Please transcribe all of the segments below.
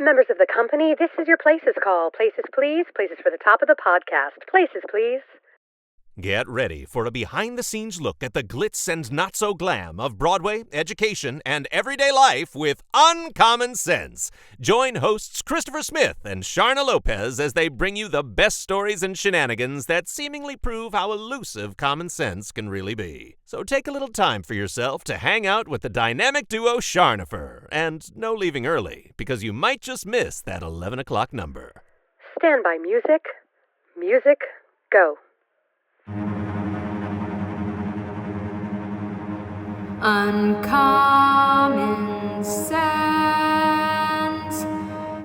Members of the company, this is your Places call. Places, please. Places for the top of the podcast. Places, please. Get ready for a behind-the-scenes look at the glitz and not-so-glam of Broadway, education, and everyday life with Uncommon Sense. Join hosts Christopher Smith and Sharna Lopez as they bring you the best stories and shenanigans that seemingly prove how elusive common sense can really be. So take a little time for yourself to hang out with the dynamic duo Charnopher. And no leaving early, because you might just miss that 11 o'clock number. Stand by music. Music, go. Uncommon sense,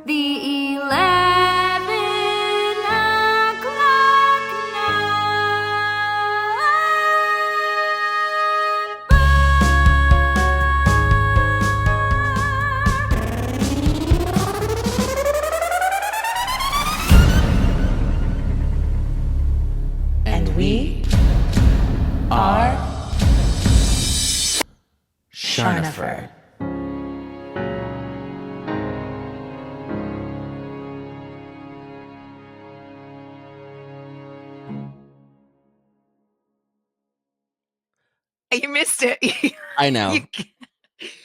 the 11 o'clock number. And we are Charnopher. You missed it. I know. You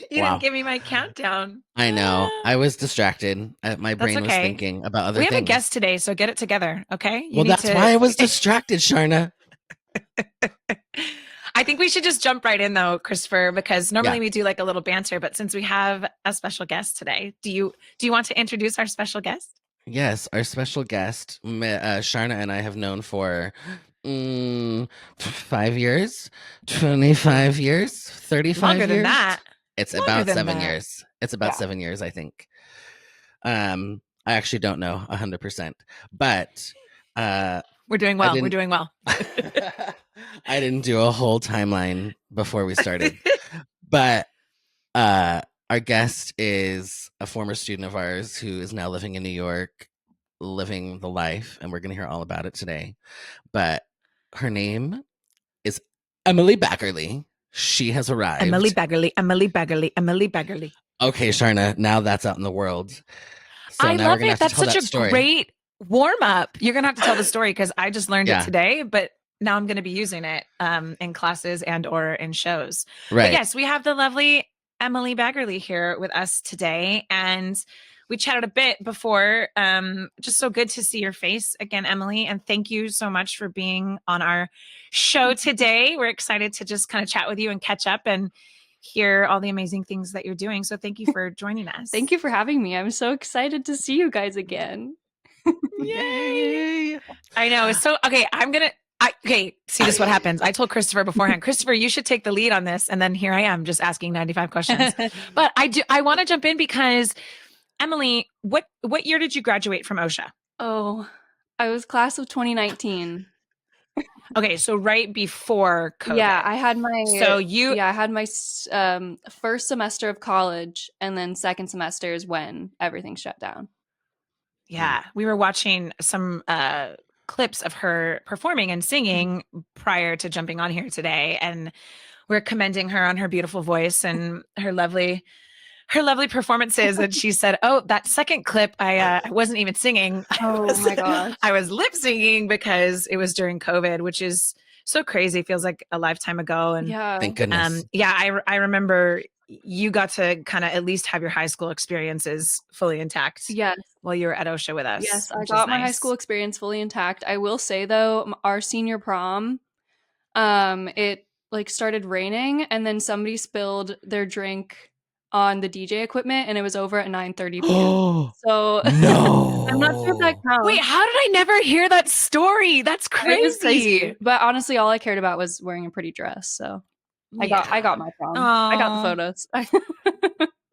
didn't give me my countdown. I know. I was distracted. My brain was thinking about other things. We have a guest today, so get it together, okay? That's why I was distracted, Sharna. I think we should just jump right in, though, Christopher, because normally we do like a little banter, but since we have a special guest today, do you want to introduce our special guest? Yes, our special guest, Sharna and I have known for 5 years, 25 years, 35 Longer years. than that. It's about 7 years. It's about 7 years, I think. I actually don't know 100%, but we're doing well. We're doing well. I didn't do a whole timeline before we started, but our guest is a former student of ours who is now living in New York, living the life, and we're going to hear all about it today. But her name is Emily Baggerly. She has arrived. Emily Baggerly, Emily Baggerly, Emily Baggerly. Okay, Sharna, now that's out in the world. So I now love we're gonna it. have to That's tell such that a story. great warm up. You're going to have to tell the story because I just learned it today, but now I'm going to be using it in classes and or in shows. Right. But yes, we have the lovely Emily Baggerly here with us today. And we chatted a bit before. Just so good to see your face again, Emily. And thank you so much for being on our show today. We're excited to just kind of chat with you and catch up and hear all the amazing things that you're doing. So thank you for joining us. Thank you for having me. I'm so excited to see you guys again. Yay! I know. So, okay, see, this is what happens. I told Christopher beforehand, Christopher, you should take the lead on this. And then here I am just asking 95 questions. But I want to jump in because, Emily, what year did you graduate from OSHA? Oh, I was class of 2019. Okay, so right before COVID. Yeah, I had my first semester of college, and then second semester is when everything shut down. Yeah, we were watching some clips of her performing and singing prior to jumping on here today, and we're commending her on her beautiful voice and her lovely performances. And she said, "Oh, that second clip, I wasn't even singing. My gosh, I was lip singing because it was during COVID, which is so crazy. It feels like a lifetime ago." And thank goodness. I remember you got to kind of at least have your high school experiences fully intact. Yes. While you were at OSHA with us. Yes, I got my high school experience fully intact. I will say though, our senior prom, it started raining and then somebody spilled their drink on the DJ equipment and it was over at 9:30 p.m. So no. I'm not sure if that counts. Wait, how did I never hear that story? That's crazy. It was crazy. But honestly, all I cared about was wearing a pretty dress. So I got my prom. I got the photos.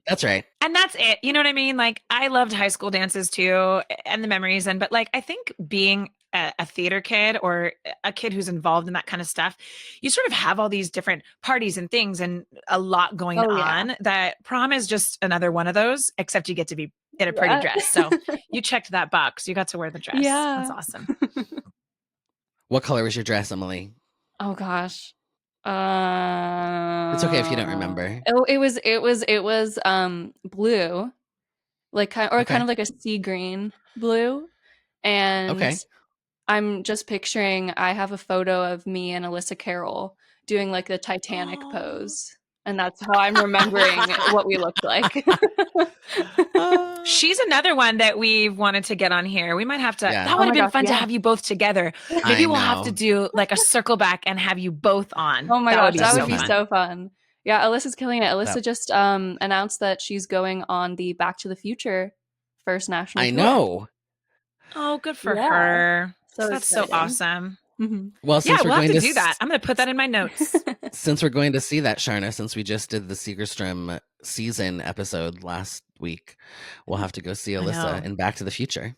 That's right. And that's it. You know what I mean? Like, I loved high school dances too, and the memories. But I think being a theater kid or a kid who's involved in that kind of stuff, you sort of have all these different parties and things and a lot going on that prom is just another one of those, except you get to be in a pretty dress. So you checked that box. You got to wear the dress. Yeah. That's awesome. What color was your dress, Emily? Oh gosh. It's okay if you don't remember. Oh, it was blue, like kind of like a sea green blue. And Okay. I'm just picturing, I have a photo of me and Alyssa Carroll doing like the Titanic pose. And that's how I'm remembering what we looked like. She's another one that we've wanted to get on here. We might have to. Yeah. That would have been gosh, fun to yeah. have you both together. I Maybe we'll have to know. do like a circle back and have you both on. Oh my gosh, that would be fun. so fun. Yeah, Alyssa's killing it. Alyssa That- just announced that she's going on the Back to the Future first national I tour. know. Oh, good for Yeah. her. So That's so exciting. awesome. Mhm. Well, Yeah, since we're we'll have going to do that. I'm going to put that in my notes. since we're going to see that, Sharna, since we just did the Segerstrom season episode last week, we'll have to go see Alyssa know. in Back to the Future.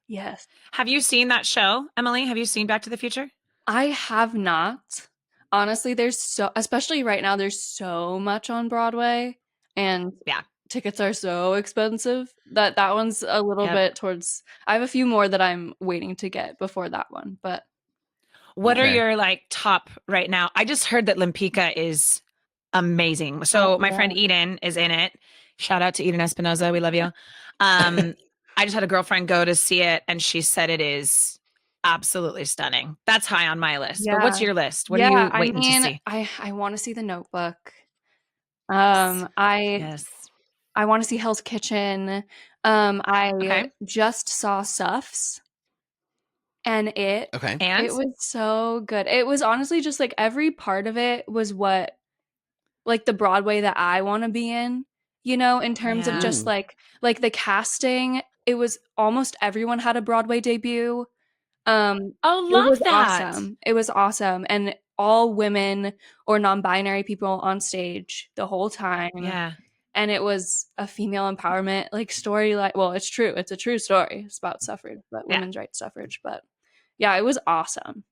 Yes. Have you seen that show, Emily? Have you seen Back to the Future? I have not. Honestly, especially right now, there's so much on Broadway, and Yeah. tickets are so expensive that one's a little Yep. bit towards. I have a few more that I'm waiting to get before that one, but What are Okay. your like top right now? I just heard that Limpika is amazing. So Oh, my friend yeah. Eden is in it. Shout out to Eden Espinoza. We love you. I just had a girlfriend go to see it and she said it is absolutely stunning. That's high on my list. But what's Yeah. your list? What are you waiting to see? I want to see The Notebook. I Yes. want to see Hell's Kitchen. I Okay. just saw Suffs, and it Okay. And it was so good. It was honestly just like every part of it was what, like, the Broadway that I want to be in, in terms of Yeah. just like the casting. It was almost everyone had a Broadway debut. oh, It love was that. awesome. It was awesome. And all women or non-binary people on stage the whole time. Yeah. And it was a female empowerment like story. Like, well, it's true. It's a true story. It's about suffrage, but Yeah. women's rights suffrage. But yeah, it was awesome.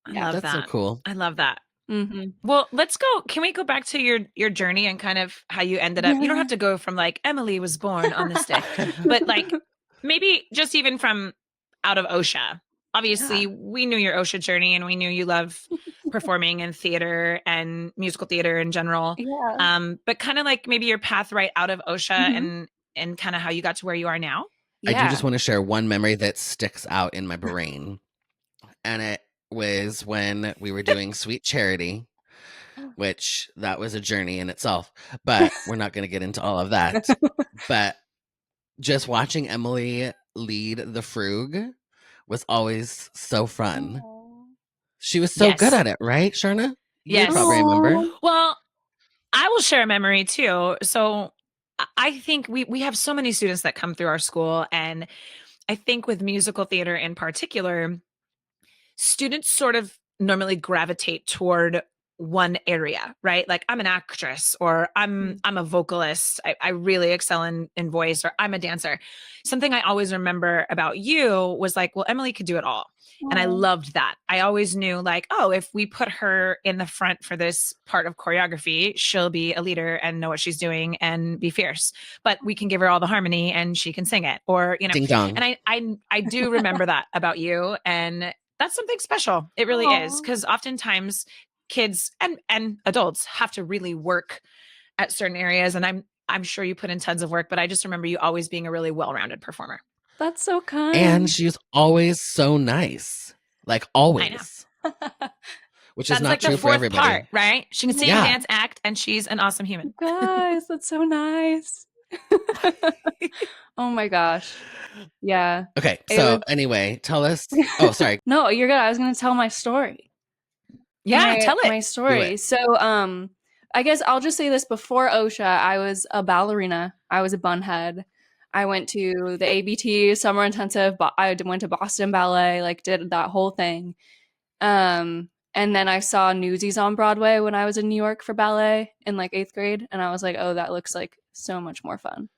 I Yeah. love That's that. so cool. I love that. Mm-hmm. Well, let's go. Can we go back to your journey and kind of how you ended up? You don't Yeah. have to go from like Emily was born on this day, but like maybe just even from out of OSHA. Obviously, we knew your OSHA journey and we knew you love performing in theater and musical theater in general. Yeah. But kind of like maybe your path right out of OSHA Mhm. and kind of how you got to where you are now. I do just want to share one memory that sticks out in my brain. And it was when we were doing Sweet Charity, which that was a journey in itself. But we're not going to get into all of that. But just watching Emily lead the Frug was always so fun. She was so Yes. good at it, right, Sharna? Yes. You probably remember. Well, I will share a memory too. So I think we have so many students that come through our school. And I think with musical theater in particular, students sort of normally gravitate toward one area, right? Like I'm an actress or I'm a vocalist. I really excel in voice, or I'm a dancer. Something I always remember about you was like, well, Emily could do it all. And I loved that. I always knew like, oh, if we put her in the front for this part of choreography, she'll be a leader and know what she's doing and be fierce. But we can give her all the harmony and she can sing it, or, Ding dong. And I do remember that about you. And that's something special. It really is. Because oftentimes kids and adults have to really work at certain areas. And I'm sure you put in tons of work, but I just remember you always being a really well-rounded performer. That's so kind. And she's always so nice. Like always. Which That's is not like true the for fourth everybody. part, right? She can sing, Yeah. dance, act, and she's an awesome human. Guys, that's so nice. Oh my gosh. Yeah. Okay, It so was- anyway, tell us. Oh, sorry. No, you're good. I was going to tell my story. Yeah, tell it. My story. it. So, I guess I'll just say this: before OSHA, I was a ballerina. I was a bunhead. I went to the ABT summer intensive. I went to Boston Ballet. Like, did that whole thing. And then I saw Newsies on Broadway when I was in New York for ballet in like 8th grade, and I was like, oh, that looks like so much more fun.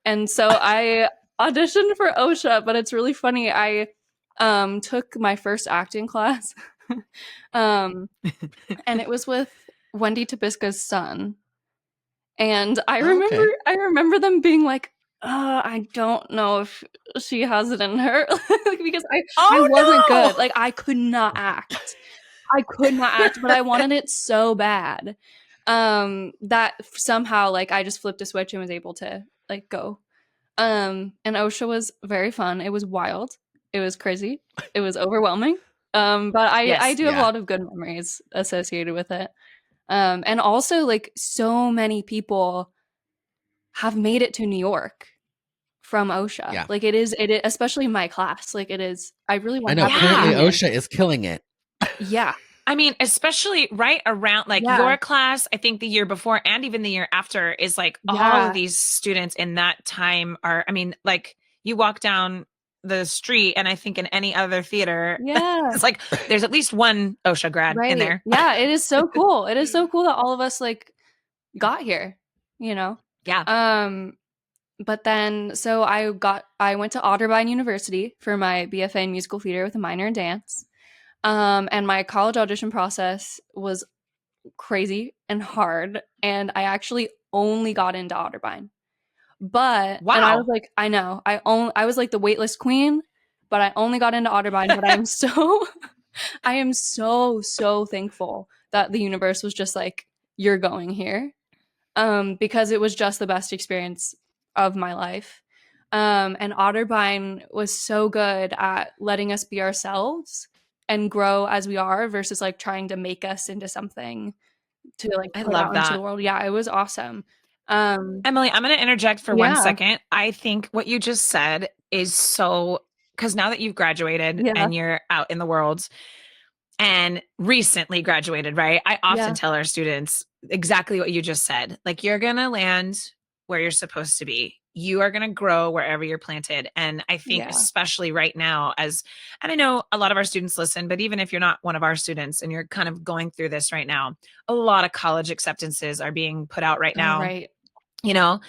And so I auditioned for OSHA, but it's really funny. I took my first acting class, and it was with Wendy Tabisca's son. And I remember them being like, I don't know if she has it in her, like, because I wasn't good. Like, I could not act. But I wanted it so bad that somehow, like, I just flipped a switch and was able to like go. And OSHA was very fun. It was wild. It was crazy. It was overwhelming. But I do have a lot of good memories associated with it. And also, like, so many people have made it to New York from OSHA. Yeah. Like, it is, especially my class. Like, it is, I really want I know, to currently OSHA is killing it. Yeah. I mean, especially right around like your class, I think the year before and even the year after is like all of these students in that time are, I mean, like you walk down the street and I think in any other theater, it's like there's at least one OSHA grad in there. Yeah, it is so cool. It is so cool that all of us like got here, you know? Yeah. But then, so I went to Otterbein University for my BFA in musical theater with a minor in dance. And my college audition process was crazy and hard. And I actually only got into Otterbein. But, and I was like, I know, I was like the waitlist queen, but I only got into Otterbein. But I am so thankful that the universe was just like, you're going here. Because it was just the best experience of my life. And Otterbein was so good at letting us be ourselves and grow as we are versus like trying to make us into something to like put out into the world. Yeah, it was awesome. Emily, I'm going to interject for 1 second. I think what you just said is so, because now that you've graduated and you're out in the world and recently graduated, right? I often tell our students exactly what you just said. Like, you're going to land where you're supposed to be. You are going to grow wherever you're planted. And I think especially right now, and I know a lot of our students listen, but even if you're not one of our students and you're kind of going through this right now, a lot of college acceptances are being put out right now. Right. You know,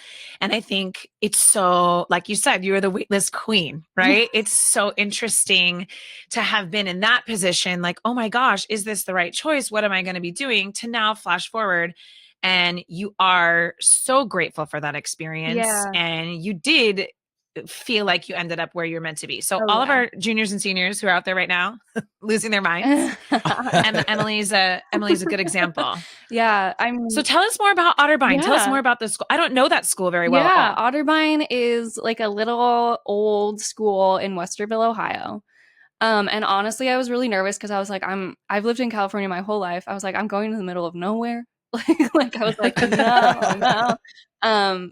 and I think it's so, like you said, you're the waitlist queen, right? It's so interesting to have been in that position. Like, oh my gosh, is this the right choice? What am I going to be doing? To now flash forward. And you are so grateful for that experience. And you did feel like you ended up where you're meant to be. So all of our juniors and seniors who are out there right now losing their minds, Emily's a good example. Yeah. So tell us more about Otterbein. Yeah. Tell us more about the school. I don't know that school very well. Yeah. Otterbein is like a little old school in Westerville, Ohio. And honestly, I was really nervous because I was like, I've lived in California my whole life. I was like, I'm going to the middle of nowhere. like I was like, no.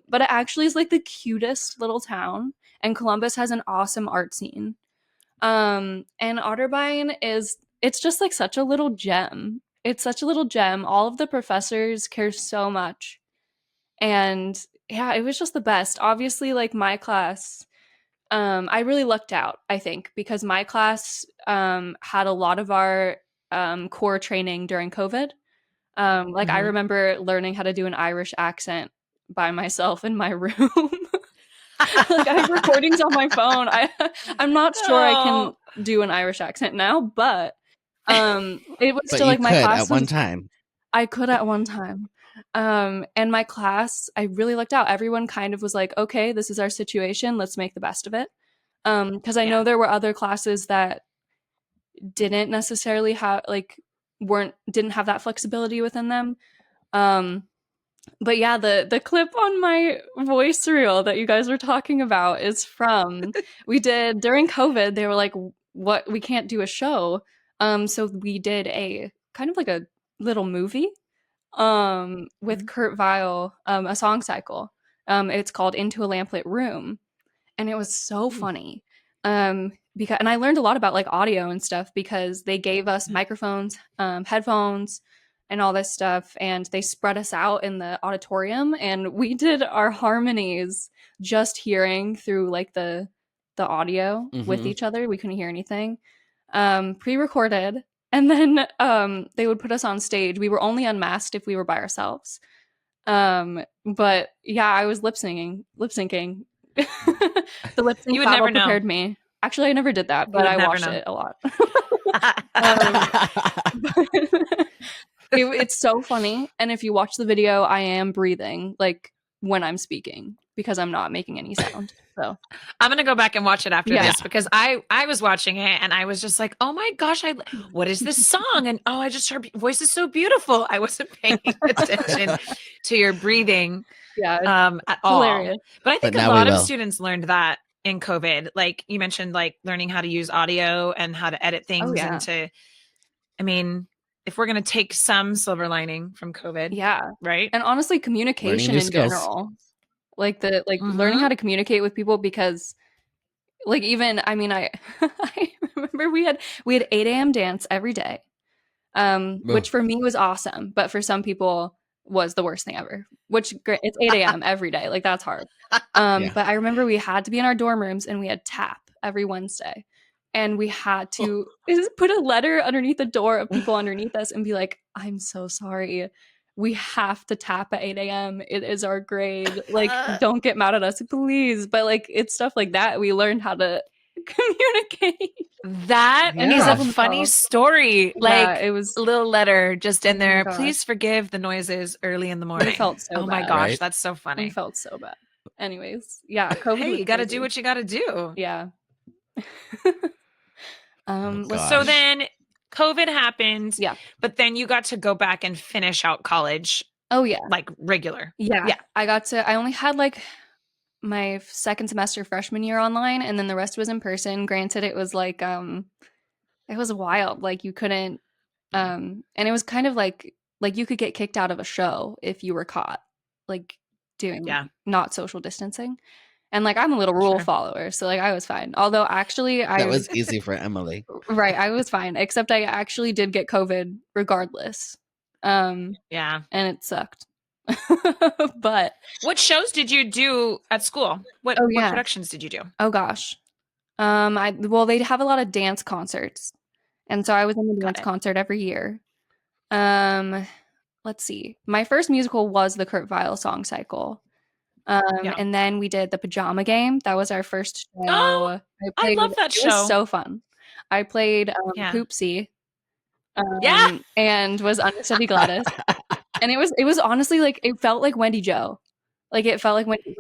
But it actually is like the cutest little town, and Columbus has an awesome art scene. And Otterbein it's just like such a little gem. It's such a little gem. All of the professors care so much. And yeah, it was just the best. Obviously, like my class, I really lucked out, I think, because my class had a lot of our core training during COVID. I remember learning how to do an Irish accent by myself in my room. Like, I have recordings on my phone. I'm not sure I can do an Irish accent now, but it was still like my class at one time. I could at one time. And my class, I really lucked out. Everyone kind of was like, okay, this is our situation. Let's make the best of it. Because I know there were other classes that didn't necessarily have didn't have that flexibility within them. But yeah, the clip on my voice reel that you guys were talking about is from we did during COVID. They were like, what, we can't do a show. So we did a kind of like a little movie with Kurt Vile, a song cycle. It's called Into a Lamplit Room. And it was so funny. Because, and I learned a lot about like audio and stuff because they gave us microphones, headphones, and all this stuff, and they spread us out in the auditorium, and we did our harmonies just hearing through like the audio with each other. We couldn't hear anything. Pre-recorded, and then they would put us on stage. We were only unmasked if we were by ourselves. But yeah, I was lip syncing. The lip sync battle prepared me. Actually, I never did that, but I watched it a lot. It's so funny. And if you watch the video, I am breathing like when I'm speaking because I'm not making any sound. So I'm going to go back and watch it after this because I was watching it and I was just like, oh my gosh, what is this song? And I just, her voice is so beautiful. I wasn't paying attention to your breathing. Yeah, at all. hilarious. But I think But a now we lot of will. students learned that in COVID. Like you mentioned, like learning how to use audio and how to edit things yeah. and to, I mean, if we're going to take some silver lining from COVID, Yeah. right? And honestly, communication new in skills. general. Like learning how to communicate with people, because like even I mean I I remember we had 8 a.m. dance every day. Which for me was awesome, but for some people was the worst thing ever. Which it's 8 a.m. every day. Like that's hard. Yeah. But I remember we had to be in our dorm rooms and we had tap every Wednesday. And we had to just put a letter underneath the door of people underneath us and be like, I'm so sorry. We have to tap at 8 a.m. It is our grade. Like, don't get mad at us, please. But like, it's stuff like that. We learned how to communicate. That is Yeah. a funny story. Like it was a little letter just in Oh my there. gosh. Please forgive the noises early in the morning. felt so oh my bad. gosh, Right? that's so funny. I felt so bad. Anyways, yeah, COVID. Hey, was you got to crazy. do what you got to do. Yeah. gosh. So then COVID happened. Yeah. But then you got to go back and finish out college Oh yeah. like regular. Yeah. Yeah. I only had like my second semester freshman year online, and then the rest was in person. Granted, it was like it was wild. Like you couldn't and it was kind of like you could get kicked out of a show if you were caught like doing not social distancing. And like I'm a little rule follower, so like I was fine. Although actually That was easy for Emily. right, I was fine, except I actually did get COVID regardless. Yeah. And it sucked. But what shows did you do at school? What productions did you do? Oh gosh. They'd have a lot of dance concerts. And so I was in the dance concert every year. Let's see. My first musical was the Kurt Weill song cycle. And then we did the Pajama Game. That was our first show. Oh, I love that show. It was so fun. I played Poopsie. And was Understudy Gladys. And it was honestly like it felt like Wendy Jo. Like it felt like Wendy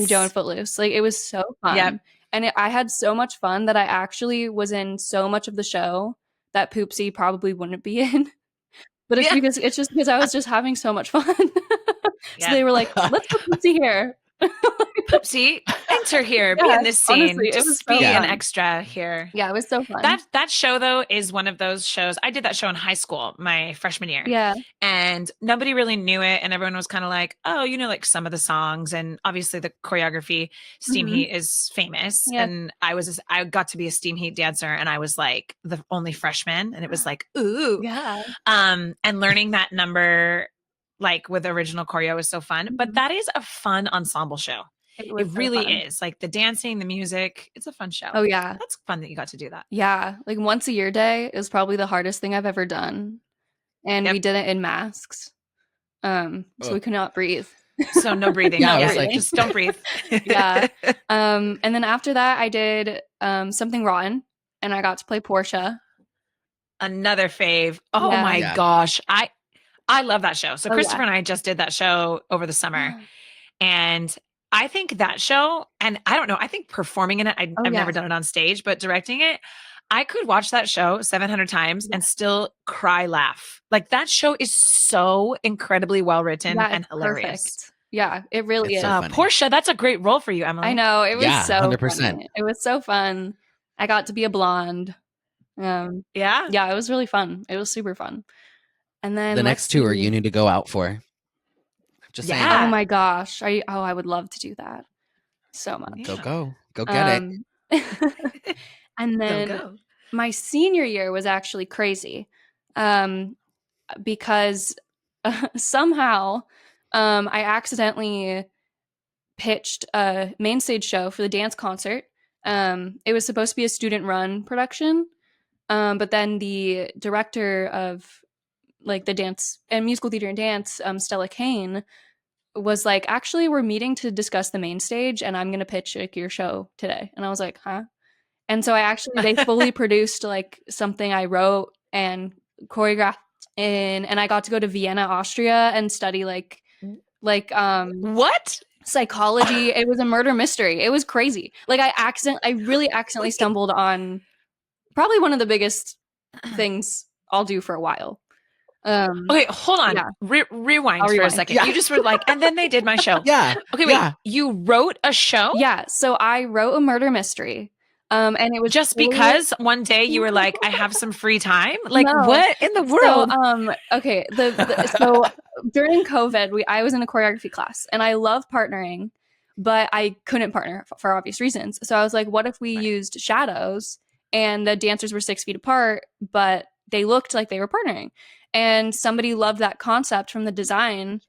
Jo and Footloose. Like it was so fun. Yep. And I had so much fun that I actually was in so much of the show that Poopsie probably wouldn't be in. But it's just because I was just having so much fun. So they were like, let's put Poopsie here. Poopsie, enter here. Be in this scene. Honestly, just be an extra here. Yeah, it was so fun. That show though is one of those shows. I did that show in high school, my freshman year. Yeah. And nobody really knew it, and everyone was kind of like, "Oh, you know, like some of the songs." And obviously, the choreography, Steam Heat, is famous. Yeah. And I got to be a Steam Heat dancer, and I was like the only freshman, and it was like, ooh, yeah. And learning that number, like with original choreo, was so fun. But that is a fun ensemble show. It really is. Like the dancing, the music, it's a fun show. Oh yeah. That's fun that you got to do that. Yeah. Like once a year day is probably the hardest thing I've ever done. And we did it in masks. So we could not breathe. So no breathing. Just don't breathe. Yeah. And then after that I did Something Rotten, and I got to play Portia. Another fave. Oh my gosh. I love that show. So Christopher and I just did that show over the summer. And I think that show, and I don't know, I think performing in it, I've never done it on stage, but directing it, I could watch that show 700 times and still cry, laugh. Like that show is so incredibly well written and hilarious. Perfect. Yeah, it really is. So Portia, that's a great role for you, Emily. I know. It was so 100%. fun. It was so fun. I got to be a blonde. Yeah, it was really fun. It was super fun. And then the next tour you need to go out for. Just saying. Oh my gosh. I would love to do that so much. Go get it. And then my senior year was actually crazy because somehow I accidentally pitched a main stage show for the dance concert. It was supposed to be a student run production, but then the director of like the dance and musical theater and dance, Stella Kane, was like, actually, we're meeting to discuss the main stage, and I'm going to pitch like your show today. And I was like, huh? And so they fully produced like something I wrote and choreographed in, and I got to go to Vienna, Austria, and study like what? Psychology. It was a murder mystery. It was crazy. Like I really accidentally stumbled on probably one of the biggest things I'll do for a while. Okay, hold on. Yeah. Rewind I'll for a rewind. second. Yeah. You just were like, and then they did my show. Yeah. Okay, wait. Yeah. You wrote a show? Yeah. So I wrote a murder mystery. And it was Just fully- because one day you were like, I have some free time? Like, No. what in the world? So, okay. So during COVID, I was in a choreography class, and I love partnering, but I couldn't partner for obvious reasons. So I was like, what if we used shadows and the dancers were 6 feet apart, but they looked like they were partnering? And somebody loved that concept from the design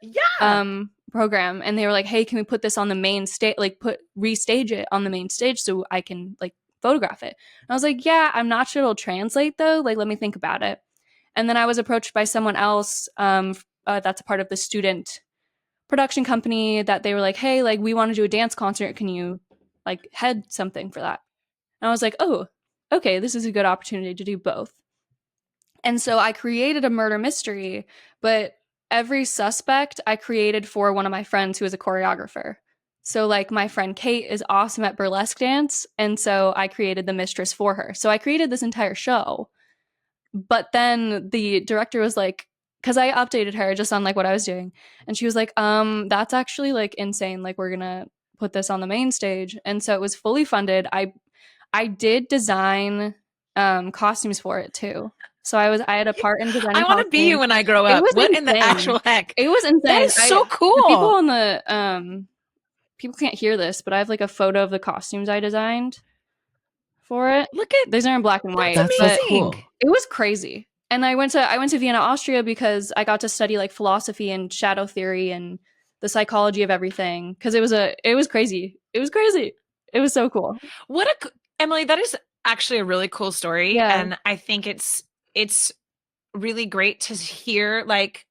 program, and they were like, hey, can we put this on the main stage, like restage it on the main stage so I can like photograph it? And I was like, yeah, I'm not sure it'll translate though, like let me think about it. And then I was approached by someone else that's a part of the student production company, that they were like, hey, like we want to do a dance concert, can you like head something for that? And I was like, oh, okay, this is a good opportunity to do both. And so I created a murder mystery, but every suspect I created for one of my friends who is a choreographer. So like my friend Kate is awesome at burlesque dance, and so I created the mistress for her. So I created this entire show. But then the director was like, because I updated her just on like what I was doing, and she was like, that's actually like insane, like we're gonna put this on the main stage. And so it was fully funded. I did design costumes for it too. So I had a part in designing. I want to be you when I grow up. What in the actual heck? It was insane. That is so cool. The people on the people can't hear this, but I have like a photo of the costumes I designed for it. Look at these are in black and white. That's so amazing. cool. It was crazy. And I went to Vienna, Austria, because I got to study like philosophy and shadow theory and the psychology of everything. Because it was crazy. It was crazy. It was so cool. Emily, that is actually a really cool story. Yeah. And I think it's really great to hear like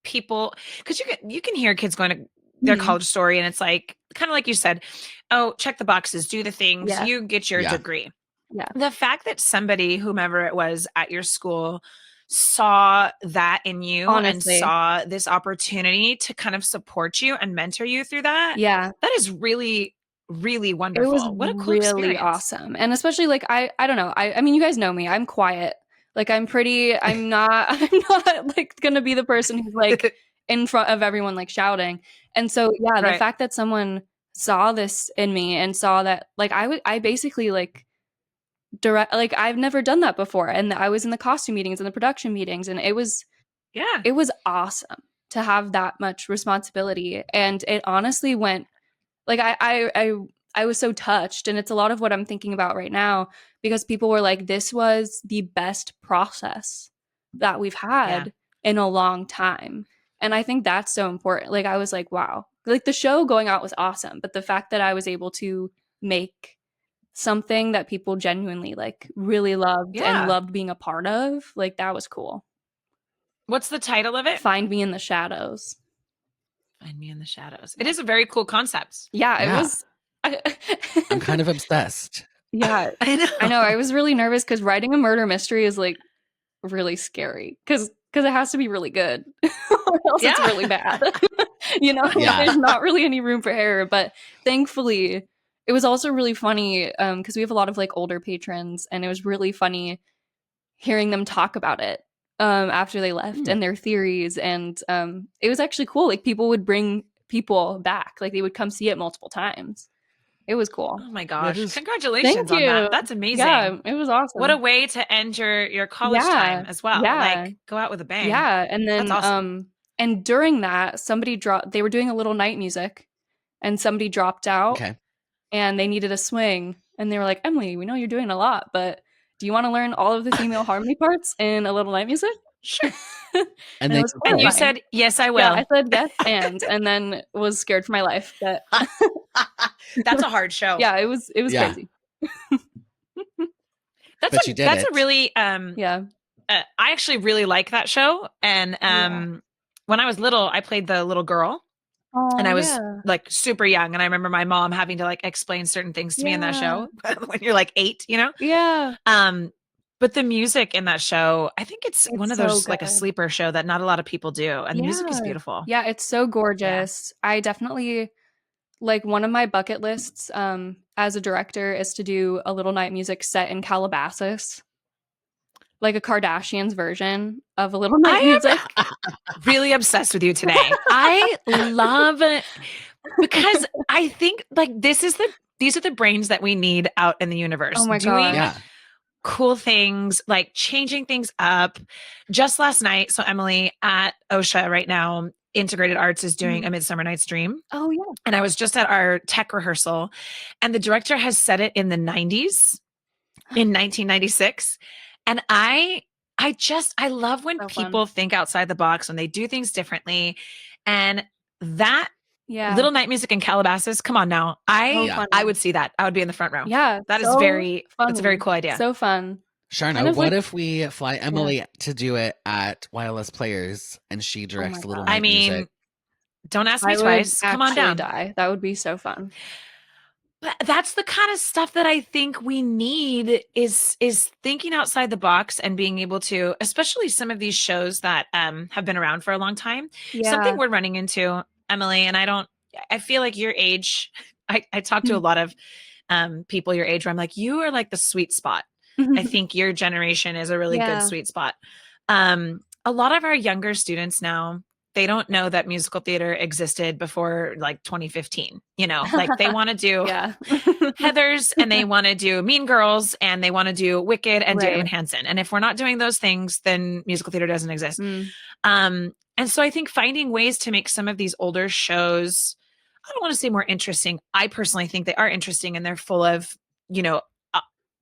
people, because you can hear kids going to their college story, and it's like kind of like you said, oh, check the boxes, do the things, you get your degree. Yeah. The fact that somebody, whomever it was at your school, saw that in you, honestly, and saw this opportunity to kind of support you and mentor you through that. Yeah. That is really, really wonderful. It was what a cool really experience. Awesome. And especially like I don't know. I mean, you guys know me. I'm quiet. Like I'm not like gonna be the person who's like in front of everyone like shouting. And so the fact that someone saw this in me and saw that like I basically like like I've never done that before, and I was in the costume meetings and the production meetings, and it was awesome to have that much responsibility. And it honestly went like I was so touched, and it's a lot of what I'm thinking about right now, because people were like, this was the best process that we've had in a long time. And I think that's so important. Like I was like, wow, like the show going out was awesome, but the fact that I was able to make something that people genuinely like really loved and loved being a part of, like that was cool. What's the title of it? Find Me in the Shadows. Find Me in the Shadows. It is a very cool concept. Yeah, it was. I'm kind of obsessed. Yeah, I know. I was really nervous because writing a murder mystery is like really scary because it has to be really good or else it's really bad. There's not really any room for error. But thankfully, it was also really funny because we have a lot of like older patrons, and it was really funny hearing them talk about it after they left and their theories. And it was actually cool. Like people would bring people back, like they would come see it multiple times. It was cool. Oh my gosh. Congratulations on that. That's amazing. Yeah, it was awesome. What a way to end your college time as well. Yeah. Like go out with a bang. Yeah. And then that's awesome. And during that, they were doing a little night music, and somebody dropped out and they needed a swing. And they were like, Emily, we know you're doing a lot, but do you want to learn all of the female harmony parts in a little night music? Sure. And you said, yes, I will. Yeah, I said yes, and then was scared for my life. But that's a hard show. Yeah, it was crazy. That's a really I actually really like that show. And when I was little, I played the little girl. And I was like super young, and I remember my mom having to like explain certain things to me in that show when you're like 8, Yeah. But the music in that show, I think it's one of those like a sleeper show that not a lot of people do. And the music is beautiful. Yeah, it's so gorgeous. Yeah. I definitely like one of my bucket lists as a director is to do a little night music set in Calabasas. like a Kardashians version of A Little Night I am Music. really obsessed with you today. I love it because I think like these are the brains that we need out in the universe. Oh my doing God. Yeah. cool things, like changing things up. Just last night, so Emily at OSHA right now, Integrated Arts is doing A Midsummer Night's Dream. Oh yeah. And I was just at our tech rehearsal, and the director has set it in the 90s, in 1996. And I love when So people think outside the box, when they do things differently. And that Yeah. Little Night Music in Calabasas, come on now. So Yeah. funny. I would see that. I would be in the front row. Yeah. That is so that's a very funny. cool idea. So fun. Sharna, Kind of what like- if we fly Emily to do it at Wireless Players and she directs my the Little God. Night I mean, Music? don't ask I me would twice. Come on actually down. die. That would be so fun. But that's the kind of stuff that I think we need is thinking outside the box and being able to, especially some of these shows that have been around for a long time. Yeah. Something we're running into, Emily, and I feel like your age, I talk to a lot of people your age where I'm like, you are like the sweet spot. I think your generation is a really Yeah. good sweet spot. A lot of our younger students now, they don't know that musical theater existed before like 2015. You know, like they want to do Yeah. Heathers and they want to do Mean Girls and they want to do Wicked and Right. Dear Evan Hansen. And if we're not doing those things, then musical theater doesn't exist. Mm. And so I think finding ways to make some of these older shows, I don't want to say more interesting. I personally think they are interesting and they're full of, you know,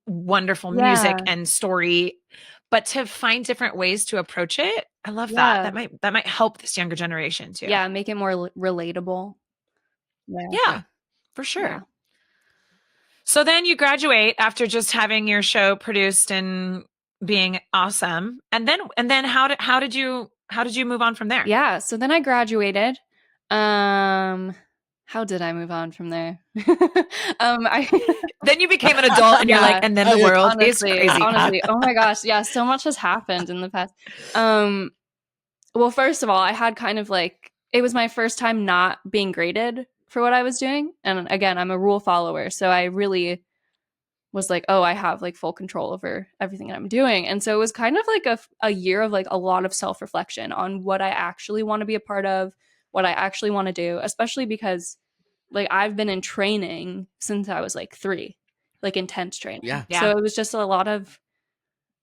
wonderful music Yeah. and story, but to find different ways to approach it, I love Yeah. that. That might help this younger generation too. Yeah. Make it more relatable. Yeah, for sure. Yeah. So then you graduate after just having your show produced and being awesome. And then how did you move on from there? Yeah. So then I graduated. How did I move on from there? I Then you became an adult and you're Yeah. like, and then the world honestly, is crazy. honestly, oh my gosh, yeah, so much has happened in the past. Well, first of all, I had kind of like, it was my first time not being graded for what I was doing, and again, I'm a rule follower, so I really was like, oh, I have like full control over everything that I'm doing. And so it was kind of like a year of like a lot of self-reflection on what I actually want to be a part of, what I actually want to do, especially because like I've been in training since I was like 3, like intense training. Yeah. Yeah. So it was just a lot of,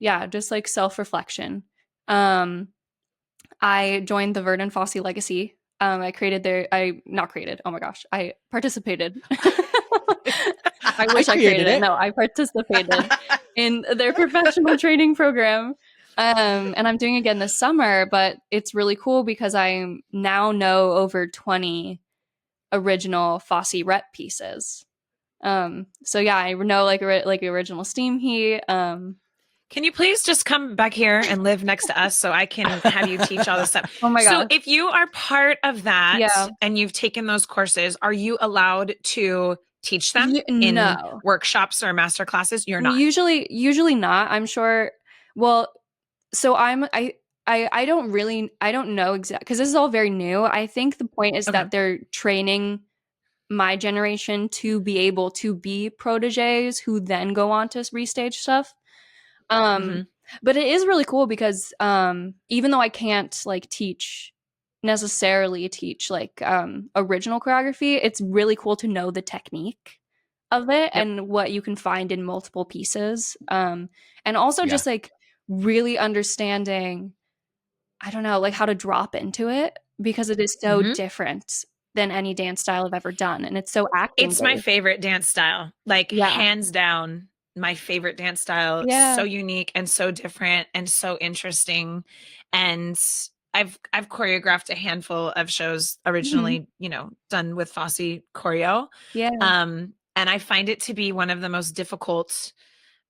just like self-reflection. I joined the Verdon Fosse Legacy. I participated. I wish I created it. No, I participated in their professional training program. And I'm doing it again this summer, but it's really cool because I now know over 20 original Fosse rep pieces. So yeah, I know like the original Steam Heat. Can you please just come back here and live next to us so I can have you teach all this stuff? Oh my So gosh. if you are part of that Yeah. and you've taken those courses, are you allowed to teach them in No. workshops or master classes? You're not. Usually not. I'm sure. Well, so I don't know exactly because this is all very new. I think the point is Okay. that they're training my generation to be able to be proteges who then go on to restage stuff. Mhm. But it is really cool because even though I can't like necessarily teach like original choreography, it's really cool to know the technique of it and what you can find in multiple pieces. And also just like really understanding, I don't know, like how to drop into it because it is so different than any dance style I've ever done. And it's so acting. It's my favorite dance style. Like hands down, my favorite dance style. Yeah. So unique and so different and so interesting. And I've choreographed a handful of shows originally, you know, done with Fosse choreo. Yeah. And I find it to be one of the most difficult,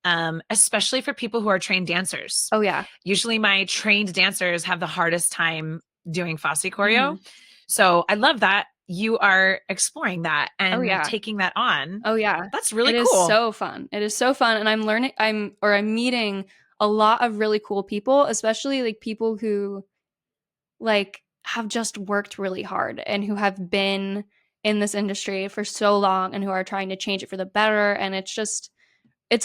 especially for people who are trained dancers. Oh yeah. Usually my trained dancers have the hardest time doing Fosse choreo. So I love that you are exploring that and taking that on. Oh yeah. That's really It cool. is so fun. It is so fun. And I'm meeting a lot of really cool people, especially like people who like have just worked really hard and who have been in this industry for so long and who are trying to change it for the better. And it's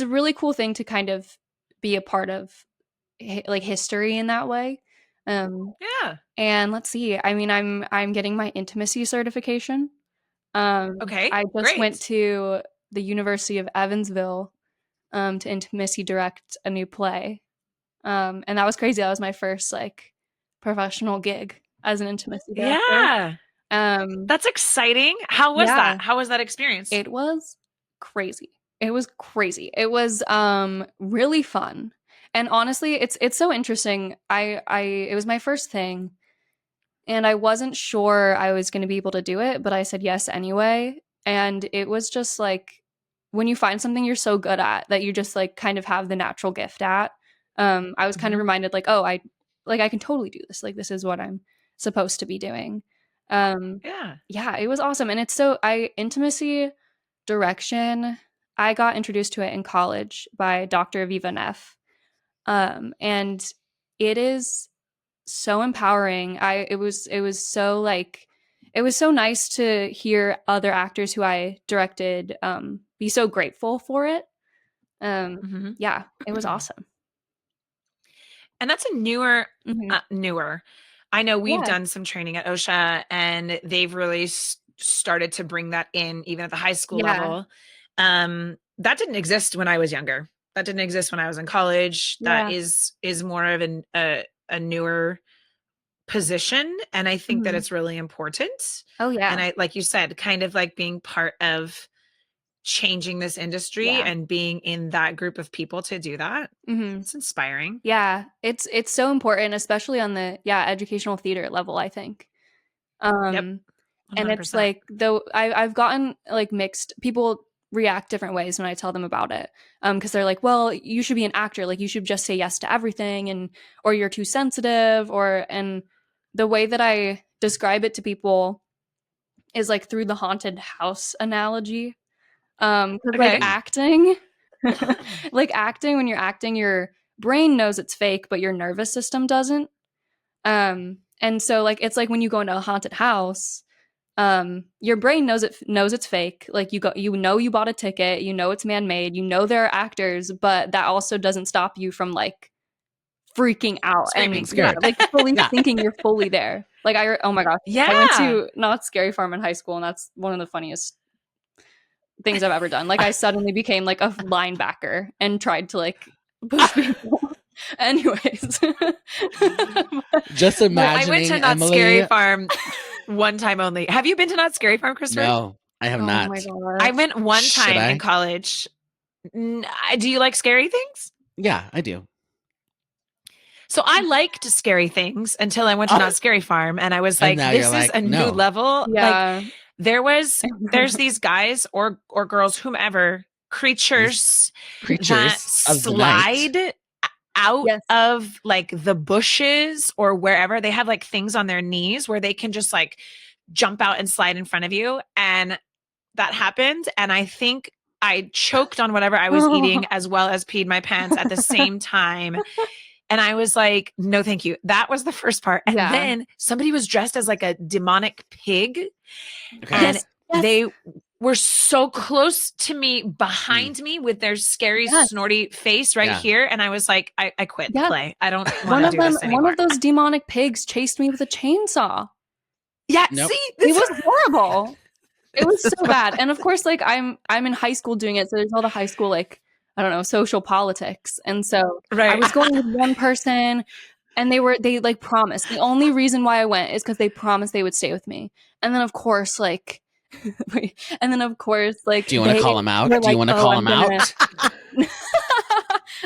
a really cool thing to kind of be a part of like history in that way. Yeah. And let's see. I mean, I'm getting my intimacy certification. Okay. I just Great. went to the University of Evansville to intimacy direct a new play. And that was crazy. That was my first like professional gig as an intimacy director. Yeah. That's exciting. How was that? How was that experience? It was crazy. It was crazy. It was really fun. And honestly, it's so interesting. It was my first thing, and I wasn't sure I was going to be able to do it, but I said yes anyway. And it was just like when you find something you're so good at that you just like kind of have the natural gift at. I was kind of reminded like, oh, I can totally do this. Like this is what I'm supposed to be doing. Yeah, it was awesome. And it's so intimacy direction. I got introduced to it in college by Dr. Aviva Neff. And it is so empowering. It was so nice to hear other actors who I directed be so grateful for it. Yeah, it was awesome. And that's a newer. I know we've done some training at OSHA, and they've really started to bring that in even at the high school level. That didn't exist when I was younger. That didn't exist when I was in college. That is more of a newer position, and I think that it's really important. Oh yeah. And I, like you said, kind of like being part of changing this industry and being in that group of people to do that. It's inspiring. Yeah, it's so important, especially on the educational theater level, I think. And it's like, though I've gotten like mixed, people react different ways when I tell them about it, because they're like, well, you should be an actor, like you should just say yes to everything, or you're too sensitive, and the way that I describe it to people is like through the haunted house analogy. Like acting when you're acting, your brain knows it's fake, but your nervous system doesn't. And so like it's like when you go into a haunted house, your brain knows it's fake. Like you bought a ticket, it's man-made, there are actors, but that also doesn't stop you from like freaking out and scared. like fully thinking you're fully there. Like oh my gosh, I went to Not Scary Farm in high school, and that's one of the funniest things I've ever done. Like I suddenly became like a linebacker and tried to like push people. Anyways, just imagining. I went to Not Scary Farm one time only. Have you been to Not Scary Farm, Christopher? No, I have not. My God. I went one time in college. Do you like scary things? Yeah, I do. So I liked scary things until I went to Not Scary Farm, and I was like, "This is a new level." Yeah. Like there's these guys or girls, whomever, creatures that slide out of like the bushes or wherever. They have like things on their knees where they can just like jump out and slide in front of you. And that happened. And I think I choked on whatever I was eating as well as peed my pants at the same time. And I was like, no, thank you. That was the first part. And then somebody was dressed as like a demonic pig. Okay. And they were so close to me, behind me, with their scary, snorty face here. And I was like, I quit the play. I don't want to do this anymore. One of those demonic pigs chased me with a chainsaw. Yeah, see? It was horrible. It was so bad. And of course, like I'm in high school doing it. So there's all the high school, like, I don't know, social politics. And so I was going with one person, and they like promised. The only reason why I went is because they promised they would stay with me. And then of course, like, do you want to call him out? Do you want to call him out?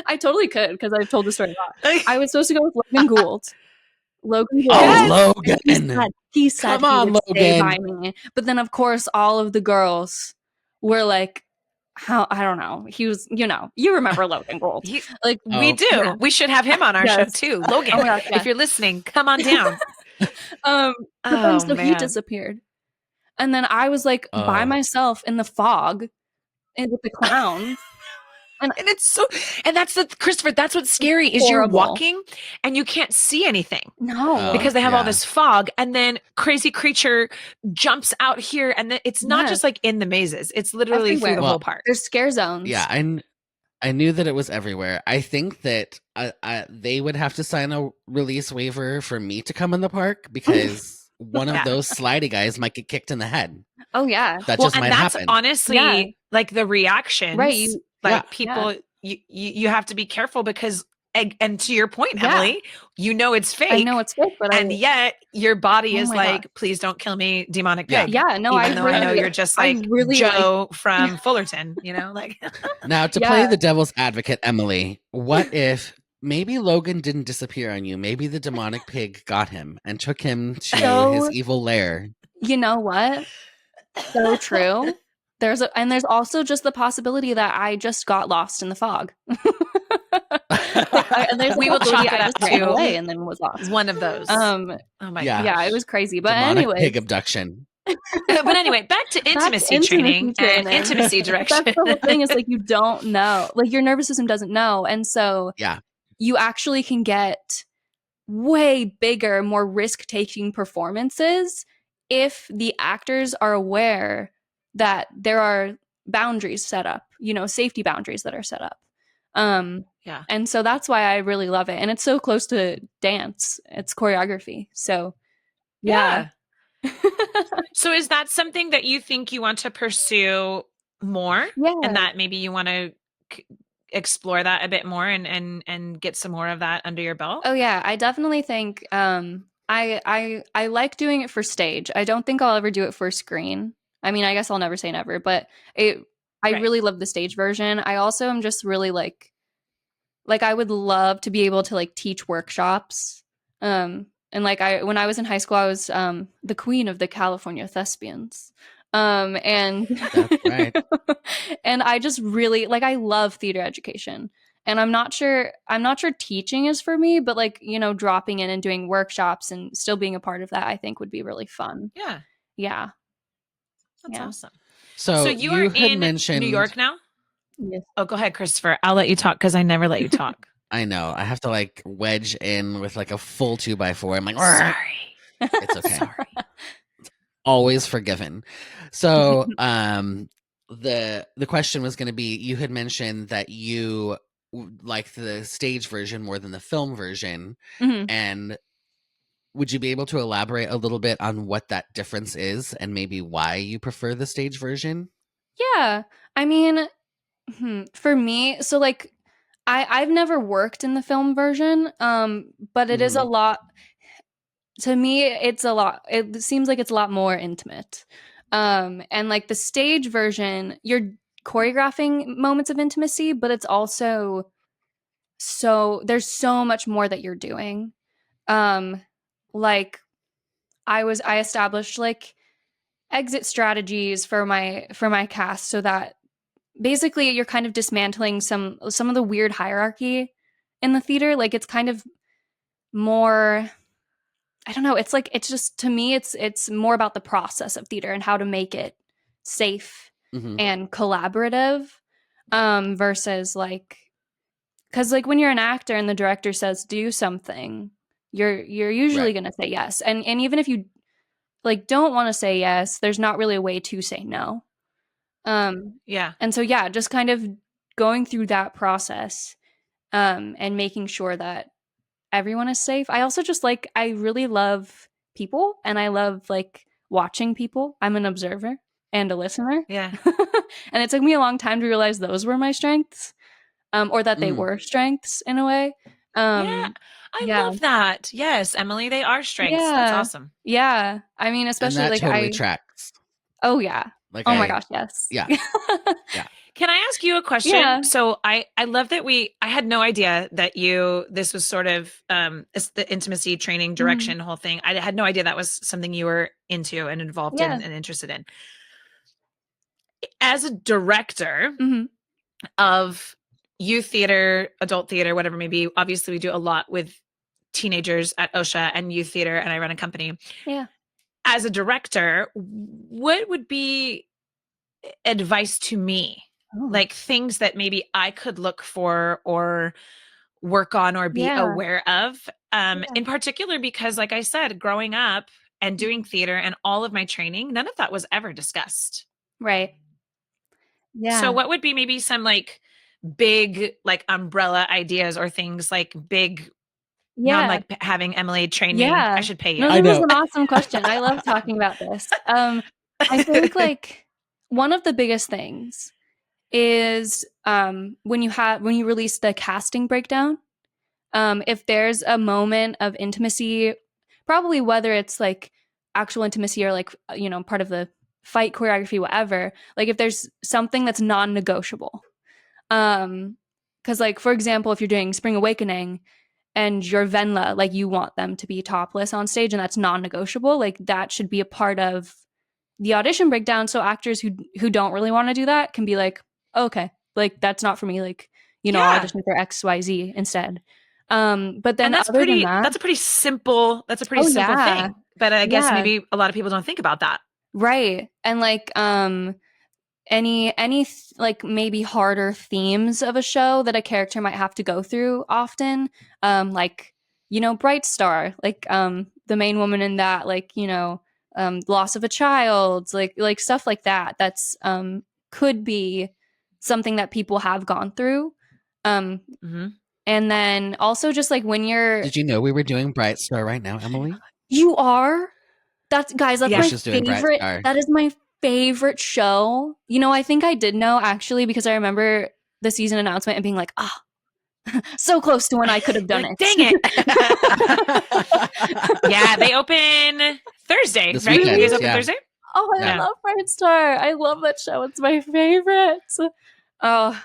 I totally could, because I've told the story a lot. I was supposed to go with Logan Gould. Logan Gould. Oh, Logan. He said Come on, he would stay Logan. by me. But then, of course, all of the girls were like, how, I don't know. He was, you remember Logan Gould. We do. Yeah. We should have him on our show too. Logan, if you're listening, come on down. So he disappeared. And then I was like by myself in the fog and with the clowns. And it's and that's Christopher, that's what's scary is you're walking and you can't see anything. No. Because they have all this fog, and then crazy creature jumps out here, and then it's not just like in the mazes. It's literally through the whole park. There's scare zones. Yeah, and I knew that it was everywhere. I think that they would have to sign a release waiver for me to come in the park because one of Yeah. those slidey guys might get kicked in the head. Oh yeah. That Well, just and might that's happen. honestly Yeah. like the reactions, Right, like Yeah. people, you have to be careful because, and to your point, Yeah. Emily, you know it's fake. I know it's fake, but and yet your body Oh is my like, gosh. please don't kill me, demonic Yeah. pig. Yeah, no, even though I know really- you're just I like really Joe from Fullerton, like. Now, to Yeah. play the devil's advocate, Emily, what if maybe Logan didn't disappear on you? Maybe the demonic pig got him and took him to So- his evil lair. You know what? So true. There's also just the possibility that I just got lost in the fog. And there's a We will possibility chalk it I up just ran to away and then was lost. One of those. Oh my Yeah. gosh. Yeah, it was crazy. But Demonic anyway, pig abduction. But anyway, back to intimacy training and intimacy direction. That's the whole thing, is like you don't know. Like your nervous system doesn't know. And so Yeah. you actually can get way bigger, more risk-taking performances if the actors are aware that there are boundaries set up, safety boundaries that are set up. Yeah. And so that's why I really love it. And it's so close to dance. It's choreography. So yeah. So is that something that you think you want to pursue more? Yeah. And that maybe you want to explore that a bit more and get some more of that under your belt? Oh yeah, I definitely think I like doing it for stage. I don't think I'll ever do it for screen. I mean, I guess I'll never say never, but I Right. really love the stage version. I also am just really like I would love to be able to like teach workshops. And like when I was in high school, I was the queen of the California thespians. And That's right. and I just really I love theater education. And I'm not sure teaching is for me, but dropping in and doing workshops and still being a part of that, I think would be really fun. Yeah. Yeah. That's Yeah. awesome. So you are had in mentioned New York now? Yes. Oh, go ahead, Christopher. I'll let you talk because I never let you talk. I know. I have to wedge in with a full 2x4. I'm like, Sorry. it's okay. Sorry. Always forgiven. So the question was going to be, you had mentioned that you like the stage version more than the film version. Mhm. And would you be able to elaborate a little bit on what that difference is and maybe why you prefer the stage version? Yeah. I mean, for me, so I've never worked in the film version, but it is a lot. To me, it's a lot. It seems like it's a lot more intimate. And the stage version, you're choreographing moments of intimacy, but it's also there's so much more that you're doing. I established exit strategies for my cast so that basically you're kind of dismantling some of the weird hierarchy in the theater. It's kind of more, I don't know, it's just, to me, it's more about the process of theater and how to make it safe and collaborative, versus because when you're an actor and the director says do something, you're usually going to say yes, and even if you don't want to say yes, there's not really a way to say no. Yeah. And so just kind of going through that process, and making sure that everyone is safe. I also just I really love people, and I love watching people. I'm an observer and a listener. Yeah. And it took me a long time to realize those were my strengths, or that they were strengths in a way. Yeah. I love that. Yes, Emily, they are strengths. Yeah. That's awesome. Yeah. I mean, especially and that totally tracks. Oh yeah. Oh my gosh, yes. Yeah. Yeah. Can I ask you a question? Yeah. So I love that I had no idea that this was sort of it's the intimacy training direction whole thing. I had no idea that was something you were into and involved in and interested in. As a director of youth theater, adult theater, whatever it may be, obviously we do a lot with teenagers at OSHA and youth theater, and I run a company. Yeah. As a director, what would be advice to me? Things that maybe I could look for or work on or be aware of, in particular, because like I said, growing up and doing theater and all of my training, none of that was ever discussed. Right. Yeah. So what would be maybe some big like umbrella ideas or things like big. Now I'm like having Emily train me. I should pay you. No, this was an awesome question. I love talking about this. I think like one of the biggest things is when you release the casting breakdown, if there's a moment of intimacy, probably whether it's like actual intimacy or like, you know, part of the fight choreography, whatever, like if there's something that's non-negotiable. Because like, for example, if you're doing Spring Awakening and your Venla, like you want them to be topless on stage and that's non-negotiable, like that should be a part of the audition breakdown. So actors who don't really want to do that can be like, okay, like that's not for me. Like, you know, I'll audition for XYZ instead. But then that's a pretty simple thing. But I guess maybe a lot of people don't think about that. Right. And like any like maybe harder themes of a show that a character might have to go through often, like, you know, Bright Star, like the main woman in that, like, you know, loss of a child, like stuff like that. That's could be something that people have gone through. And then also just like when you're... Did you know we were doing Bright Star right now, Emily? You are? That's my favorite. That is my favorite show. You know, I think I did know actually because I remember the season announcement and being like, so close to when I could have done it. Dang it. Yeah, they open Thursday, this right? Weekend, You guys open Thursday? Oh, I love Bright Star. I love that show. It's my favorite. Oh,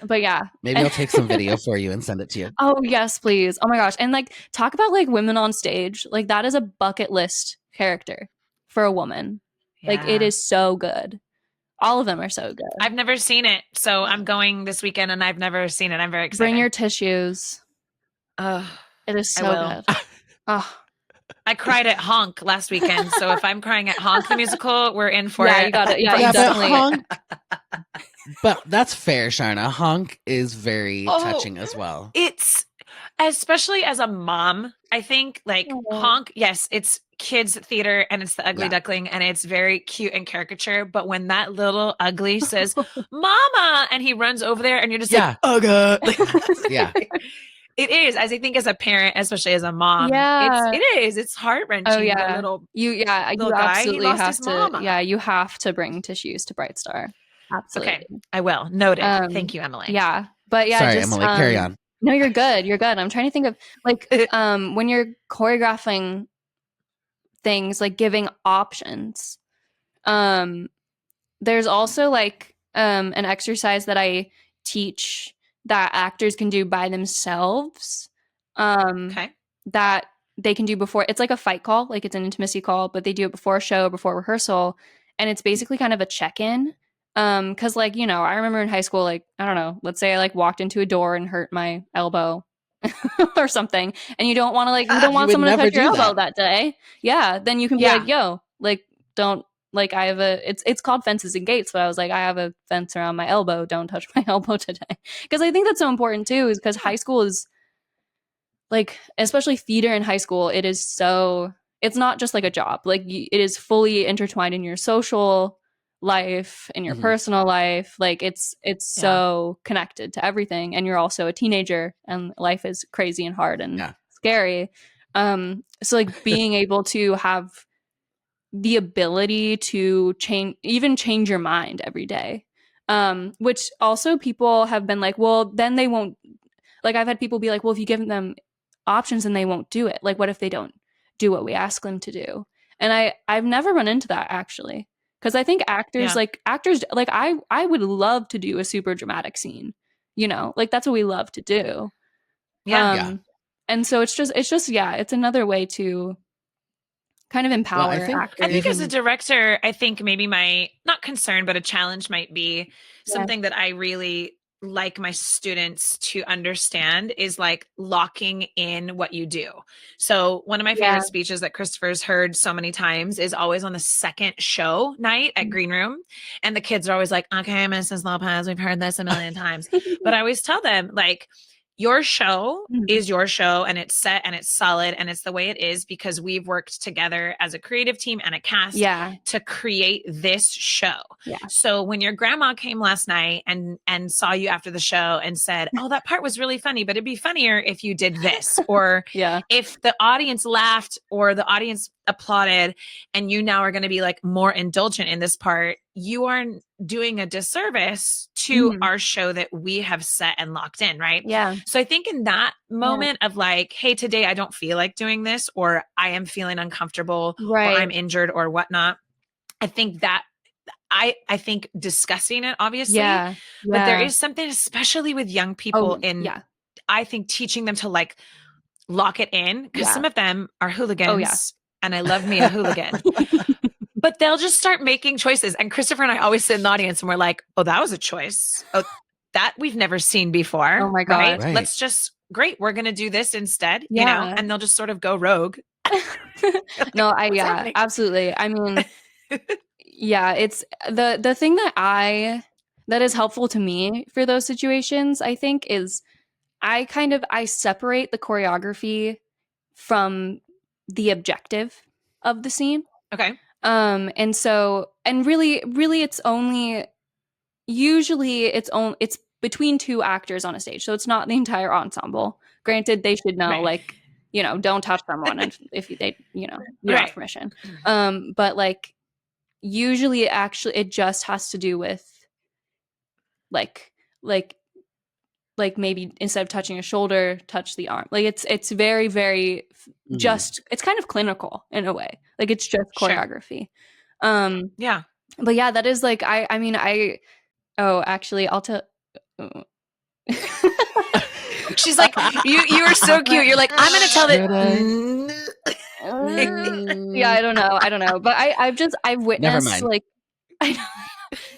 but yeah. Maybe I'll take some video for you and send it to you. Oh, yes, please. Oh my gosh. And like talk about like women on stage. Like that is a bucket list character for a woman. Yeah. Like it is so good. All of them are so good. I've never seen it. So I'm going this weekend and I've never seen it. I'm very excited. Bring your tissues. It is so good. I cried at Honk last weekend. So if I'm crying at Honk the musical, we're in for it. You got it. Yeah, definitely. But that's fair, Charna. Honk is very touching as well. It's, especially as a mom, I think, like Honk, yes, it's kids theater and it's the ugly duckling and it's very cute and caricature. But when that little ugly says, Mama, and he runs over there and you're just like, ugh. Yeah. It is. As I think as a parent, especially as a mom, it's heart-wrenching. Oh, yeah. You absolutely have to. Yeah, you have to bring tissues to Bright Star. Absolutely. Okay, I will. Noted. Thank you, Emily. Yeah, but yeah. Sorry, Emily, carry on. No, you're good. You're good. I'm trying to think of like when you're choreographing things, like giving options. There's also like an exercise that I teach that actors can do by themselves. That they can do before. It's like a fight call, like it's an intimacy call, but they do it before a show, before rehearsal, and it's basically kind of a check-in. Because like, you know, I remember in high school, like, I don't know, let's say I like walked into a door and hurt my elbow or something, and you don't want to like, you don't want someone to touch your elbow that day. Yeah. Then you can be like, yo, like, don't, like, I have it's called Fences and Gates, but I was like, I have a fence around my elbow. Don't touch my elbow today. Because I think that's so important too, is because high school is like, especially theater in high school, it is so, it's not just like a job. Like it is fully intertwined in your social life, in your personal life. Like it's so connected to everything. And you're also a teenager and life is crazy and hard and scary. So like being able to have the ability to change your mind every day. Which also people have been like, well, then they won't, like I've had people be like, well, if you give them options and they won't do it, like what if they don't do what we ask them to do? And I've never run into that actually. Because I think actors, I would love to do a super dramatic scene, you know, like that's what we love to do. And so it's another way to kind of empower actors. I think as a director, I think maybe my, not concern, but a challenge might be something that I really like my students to understand is like locking in what you do. So one of my favorite speeches that Christopher's heard so many times is always on the second show night at Green Room. And the kids are always like, okay, Mrs. Lopez, we've heard this a million times. But I always tell them like, your show Mhm. is your show, and it's set and it's solid and it's the way it is because we've worked together as a creative team and a cast Yeah. to create this show. Yeah. So when your grandma came last night and saw you after the show and said, "Oh, that part was really funny, but it'd be funnier if you did this," or Yeah. if the audience laughed or the audience applauded, and you now are going to be like more indulgent in this part, you are doing a disservice to Mhm. our show that we have set and locked in, right? Yeah. So I think in that moment of like, hey, today I don't feel like doing this, or I am feeling uncomfortable, or I'm Right. injured or whatnot, I think that I think discussing it, obviously, Yeah. but there Yeah. is something, especially with young people, Oh, in yeah. I think teaching them to like lock it in, because Yeah. some of them are hooligans. Oh, yeah. And I love me a hooligan. But they'll just start making choices. And Christopher and I always sit in the audience and we're like, oh, that was a choice. Oh, that we've never seen before. Oh my Right? God. Right. Let's just, great, we're going to do this instead, you know? Yeah. And they'll just sort of go rogue. No, What's yeah, happening? absolutely. I mean, yeah, it's the thing that is helpful to me for those situations, I think, is I separate the choreography from the objective of the scene. Okay. And really it's only usually it's between two actors on a stage. So it's not the entire ensemble. Granted, they should know, Right. like, you know, don't touch someone if they, you know, you don't have Right. permission. But like usually it just has to do with like maybe instead of touching a shoulder, touch the arm. Like it's very, very just, it's kind of clinical in a way. Like it's just Sure. choreography. Yeah. But yeah, that is like, oh, actually, I'll tell. She's like, you are so cute. You're like, I'm going to tell Should I? it. Yeah, I don't know. But I've witnessed, mind. like,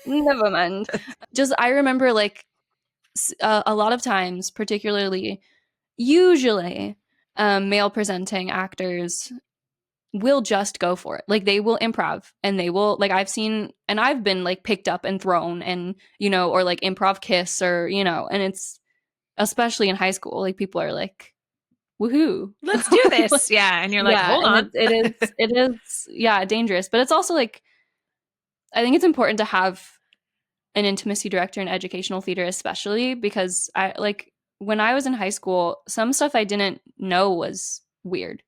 never mind. Just, I remember, like, a lot of times, particularly, usually, male presenting actors will just go for it. Like they will improv and they will, like, I've been like picked up and thrown and, you know, or like improv kiss or, you know, and it's especially in high school, like people are like, woohoo, Let's do this. Yeah. And you're like, hold and on. it is, yeah, dangerous. But it's also like, I think it's important to have an intimacy director in educational theater, especially because when I was in high school, some stuff I didn't know was weird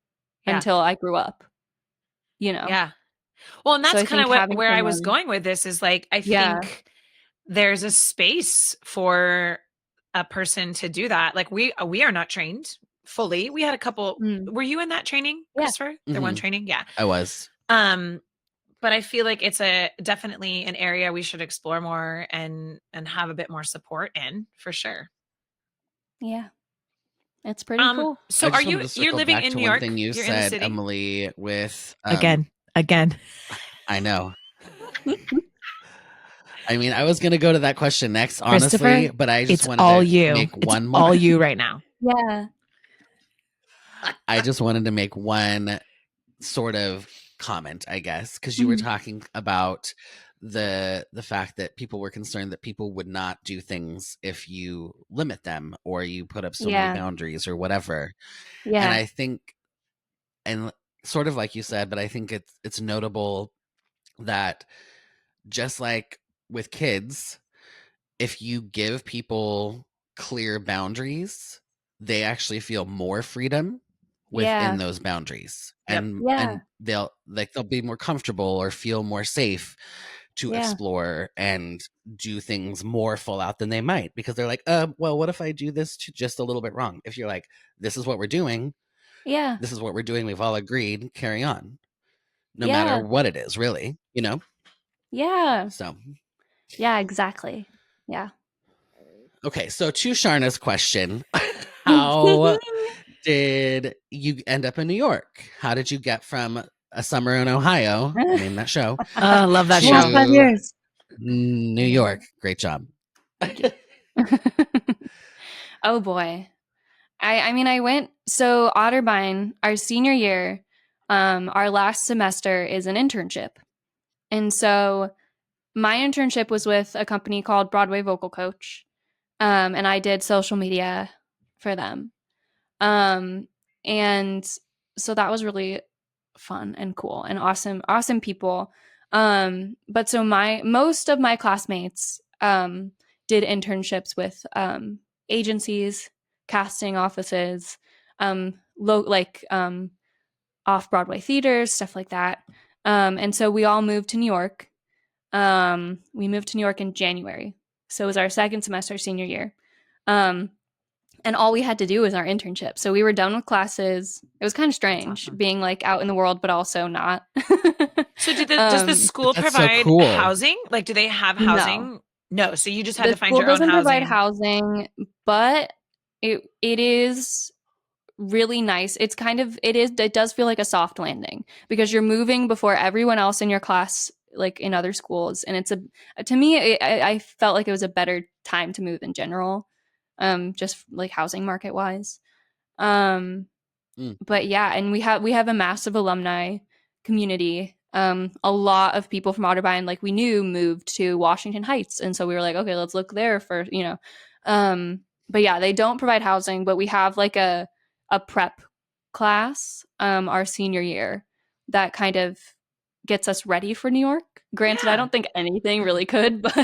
until I grew up. You know? Yeah. Well, and So that's I kind of think where having I was someone- going with this is like, I Yeah. think there's a space for a person to do that. Like we are not trained fully. We had a couple, were you in that training, Yeah. Christopher? The one Mhm. training? Yeah. I was. But I feel like it's definitely an area we should explore more and have a bit more support in, for sure. Yeah. It's pretty cool. So I just are wanted to you're circle living back in to New one York? thing you You're in the said, city? Emily, with Again. I know. I mean, I was gonna go to that question next, honestly, Christopher, but I just It's wanted all to you. make It's one more. all you right now. Yeah. I just wanted to make one sort of comment, I guess, because you were talking about the fact that people were concerned that people would not do things if you limit them or you put up so many boundaries or whatever. Yeah. And I think, and sort of like you said, but I think it's notable that just like with kids, if you give people clear boundaries, they actually feel more freedom within those boundaries. Yep. And they'll be more comfortable or feel more safe to explore and do things more full out than they might, because they're like, well, what if I do this just a little bit wrong? If you're like, this is what we're doing, this is what we're doing, we've all agreed, carry on, no matter what it is, really, you know? Yeah. So Yeah, exactly. Yeah. okay, so to Sharna's question, how did you end up in New York? How did you get from A Summer in Ohio, name that show, I love that to show. 5 years. New York? Great job. Oh boy. I mean, I went, so Otterbein, our senior year, our last semester is an internship. And so my internship was with a company called Broadway Vocal Coach. And I did social media for them. And so that was really fun and cool and awesome people. But so most of my classmates did internships with agencies, casting offices, off-Broadway theaters, stuff like that. And so we all moved to New York. We moved to New York in January. So it was our second semester senior year. And all we had to do was our internship. So we were done with classes. It was kind of strange being like out in the world, but also not. So does the school That's so provide cool. housing? Like, do they have housing? No. So you just had to find your own housing. The school doesn't provide housing, but it is really nice. It does feel like a soft landing because you're moving before everyone else in your class, like in other schools. And to me, I felt like it was a better time to move in general. Just like housing market wise. But yeah, and we have a massive alumni community. A lot of people from Otterbein, like we knew, moved to Washington Heights. And so we were like, okay, let's look there for, but yeah, they don't provide housing, but we have like a prep class, our senior year that kind of gets us ready for New York. Granted, I don't think anything really could, but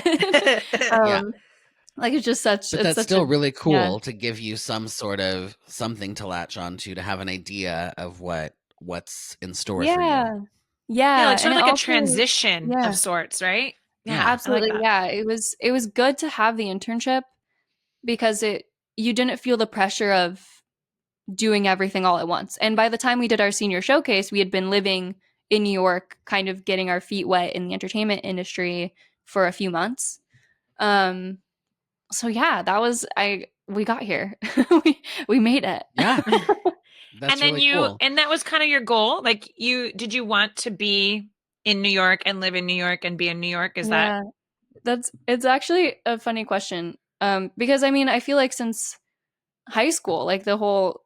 like it's just such. But it's that's such still really cool to give you some sort of something to latch onto, to have an idea of what's in store for you. Yeah, like sort and of like a also, transition of sorts, right? Yeah, absolutely. Like yeah, it was good to have the internship because you didn't feel the pressure of doing everything all at once. And by the time we did our senior showcase, we had been living in New York, kind of getting our feet wet in the entertainment industry for a few months. So yeah, we got here. we made it. Yeah. That's and then really cool. And that was kind of your goal. Like did you want to be in New York and live in New York and be in New York? It's actually a funny question. Because I mean, I feel like since high school, like the whole,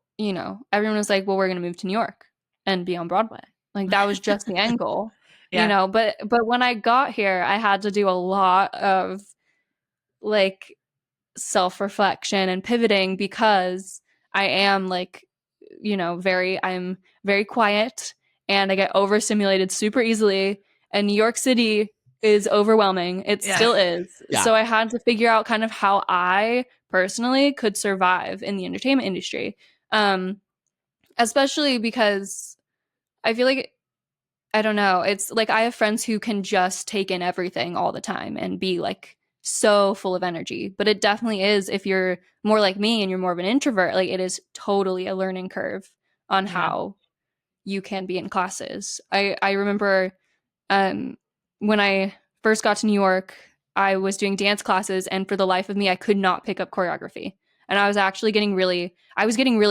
everyone was like, well, we're going to move to New York and be on Broadway. Like that was just the end goal, but when I got here, I had to do a lot of like self-reflection and pivoting because I am like, I'm very quiet and I get overstimulated super easily, and New York City is overwhelming. It still is. Yeah. So I had to figure out kind of how I personally could survive in the entertainment industry. Especially because I feel like, I don't know, it's like I have friends who can just take in everything all the time and be like so full of energy. But it definitely is, if you're more like me and you're more of an introvert, like it is totally a learning curve on how you can be in classes. I remember when I first got to New York, I was doing dance classes, and for the life of me, I could not pick up choreography. And I was actually getting really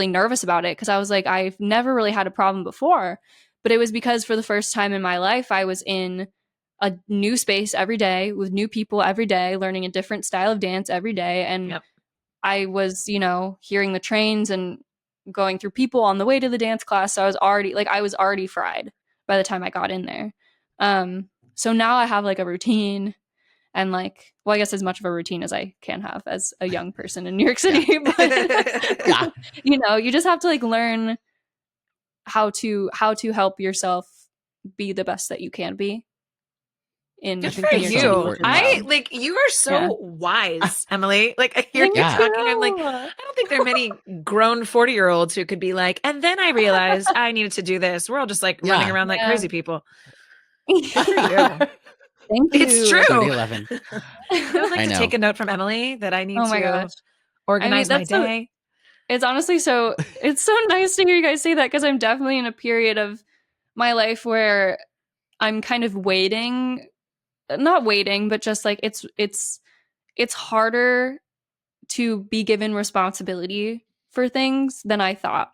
nervous about it because I was like, I've never really had a problem before. But it was because for the first time in my life, I was in a new space every day with new people every day, learning a different style of dance every day. And I was, hearing the trains and going through people on the way to the dance class. So I was already fried by the time I got in there. So now I have like a routine and like, well, I guess as much of a routine as I can have as a young person in New York City. But, you just have to like learn how to help yourself be the best that you can be. Good for you. You are so wise, Emily. Like I hear you talking, I'm like, I don't think there are many grown 40-year-olds who could be like, and then I realized I needed to do this. We're all just like running around like crazy people. Good for you. Thank you. It's true. 2011. I would like to take a note from Emily that I need to organize my day. It's honestly it's so nice to hear you guys say that, because I'm definitely in a period of my life where I'm kind of not waiting, but just like it's harder to be given responsibility for things than I thought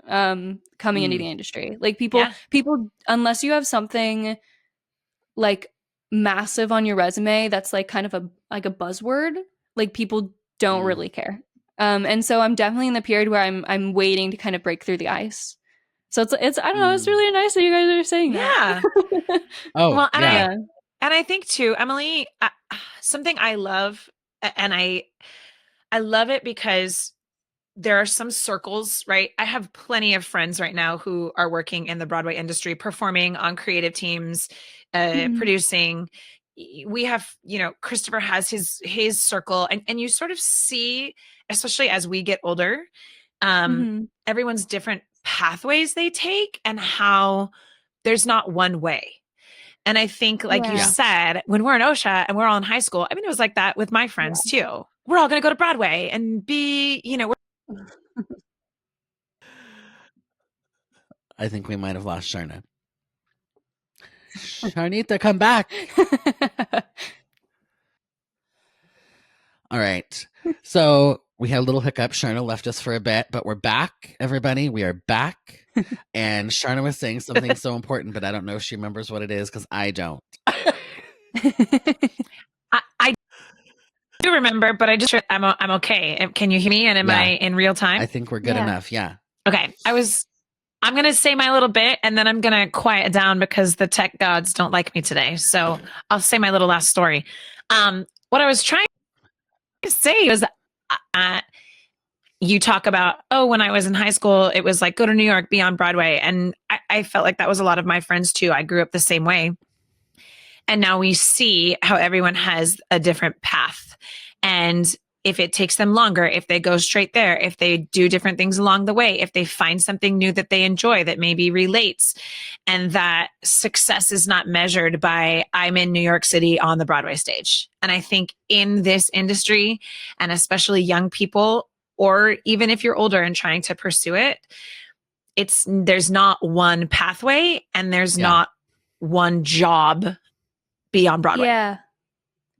coming into the industry. Like people, unless you have something like massive on your resume that's like kind of a buzzword, like people don't really care. And so I'm definitely in the period where I'm waiting to kind of break through the ice. So it's I don't know, it's really nice that you guys are saying that. And I think too, Emily, something I love, and I love it because there are some circles, right? I have plenty of friends right now who are working in the Broadway industry, performing on creative teams, producing. We have, Christopher has his circle, and you sort of see, especially as we get older, everyone's different pathways they take and how there's not one way. And I think, like you said, when we're in OSHA and we're all in high school, I mean, it was like that with my friends too. We're all going to go to Broadway and be, I think we might have lost Sharna. Sharnita, come back. All right. So we had a little hiccup. Sharna left us for a bit, but we're back, everybody. We are back. And Sharna was saying something so important, but I don't know if she remembers what it is because I don't. I do remember, but I'm okay. Can you hear me? And am I in real time? I think we're good enough. Yeah. Okay. I'm going to say my little bit and then I'm going to quiet down because the tech gods don't like me today. So I'll say my little last story. What I was trying to say was, you talk about, when I was in high school, it was like, go to New York, be on Broadway. And I felt like that was a lot of my friends too. I grew up the same way. And now we see how everyone has a different path. And if it takes them longer, if they go straight there, if they do different things along the way, if they find something new that they enjoy that maybe relates, and that success is not measured by I'm in New York City on the Broadway stage. And I think in this industry, and especially young people, or even if you're older and trying to pursue it, there's not one pathway and there's not one job beyond Broadway.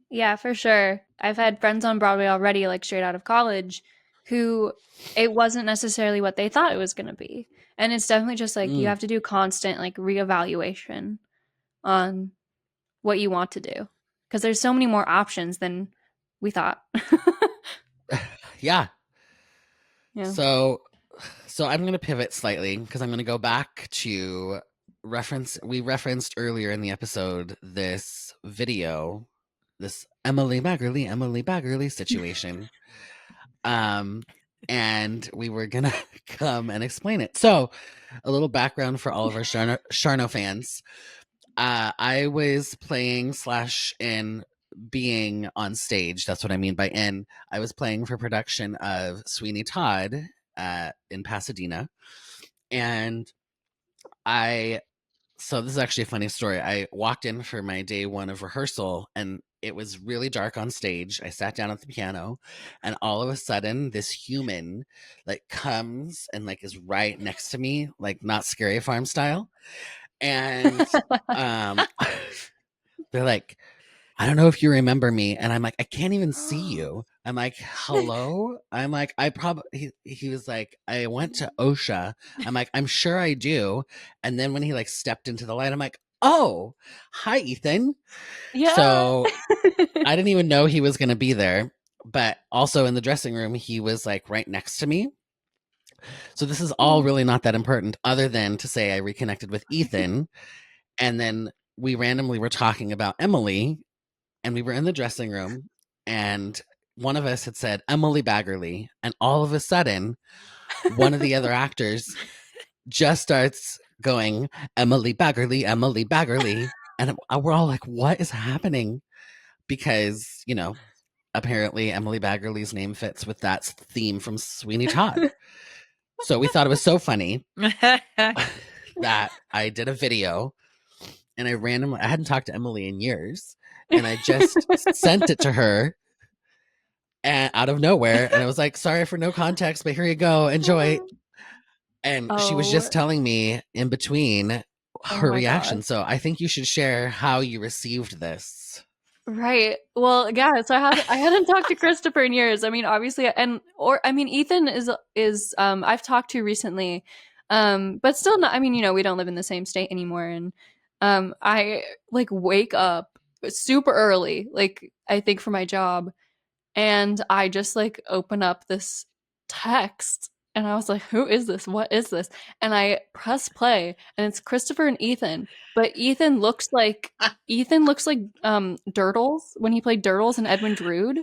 Yeah, for sure. I've had friends on Broadway already, like straight out of college, who it wasn't necessarily what they thought it was going to be. And it's definitely just like you have to do constant like reevaluation on what you want to do, because there's so many more options than we thought. Yeah. So I'm going to pivot slightly because I'm going to go back to we referenced earlier in the episode this video, this Emily Baggerly situation. And we were going to come and explain it. So a little background for all of our Charnophanz. I was playing / in being on stage. That's what I mean by in. I was playing for production of Sweeney Todd in Pasadena. And so this is actually a funny story. I walked in for my day one of rehearsal and it was really dark on stage. I sat down at the piano and all of a sudden this human like comes and like is right next to me, like not Scary Farm style. And they're like, I don't know if you remember me. And I'm like, I can't even see you. I'm like, hello? I'm like, he was like, I went to OSHA. I'm like, I'm sure I do. And then when he like stepped into the light, I'm like, oh, hi, Ethan. Yeah. So I didn't even know he was going to be there. But also in the dressing room, he was like right next to me. So this is all really not that important other than to say I reconnected with Ethan. And then we randomly were talking about Emily. And we were in the dressing room and one of us had said Emily Baggerly. And all of a sudden, one of the other actors just starts going, Emily Baggerly, Emily Baggerly. And we're all like, what is happening? Because, apparently Emily Baggerly's name fits with that theme from Sweeney Todd. So we thought it was so funny that I did a video and I hadn't talked to Emily in years. And I just sent it to her and out of nowhere. And I was like, sorry for no context, but here you go. Enjoy. And she was just telling me in between her reaction. God. So I think you should share how you received this. Right. Well, yeah. So I hadn't talked to Christopher in years. I mean, obviously, Ethan is I've talked to recently, but still not. I mean, we don't live in the same state anymore, and I like wake up super early, like I think for my job, and I just like open up this text and I was like, who is this? What is this? And I press play and it's Christopher and Ethan, but Ethan looks like Durdles when he played Durdles in Edwin Drood.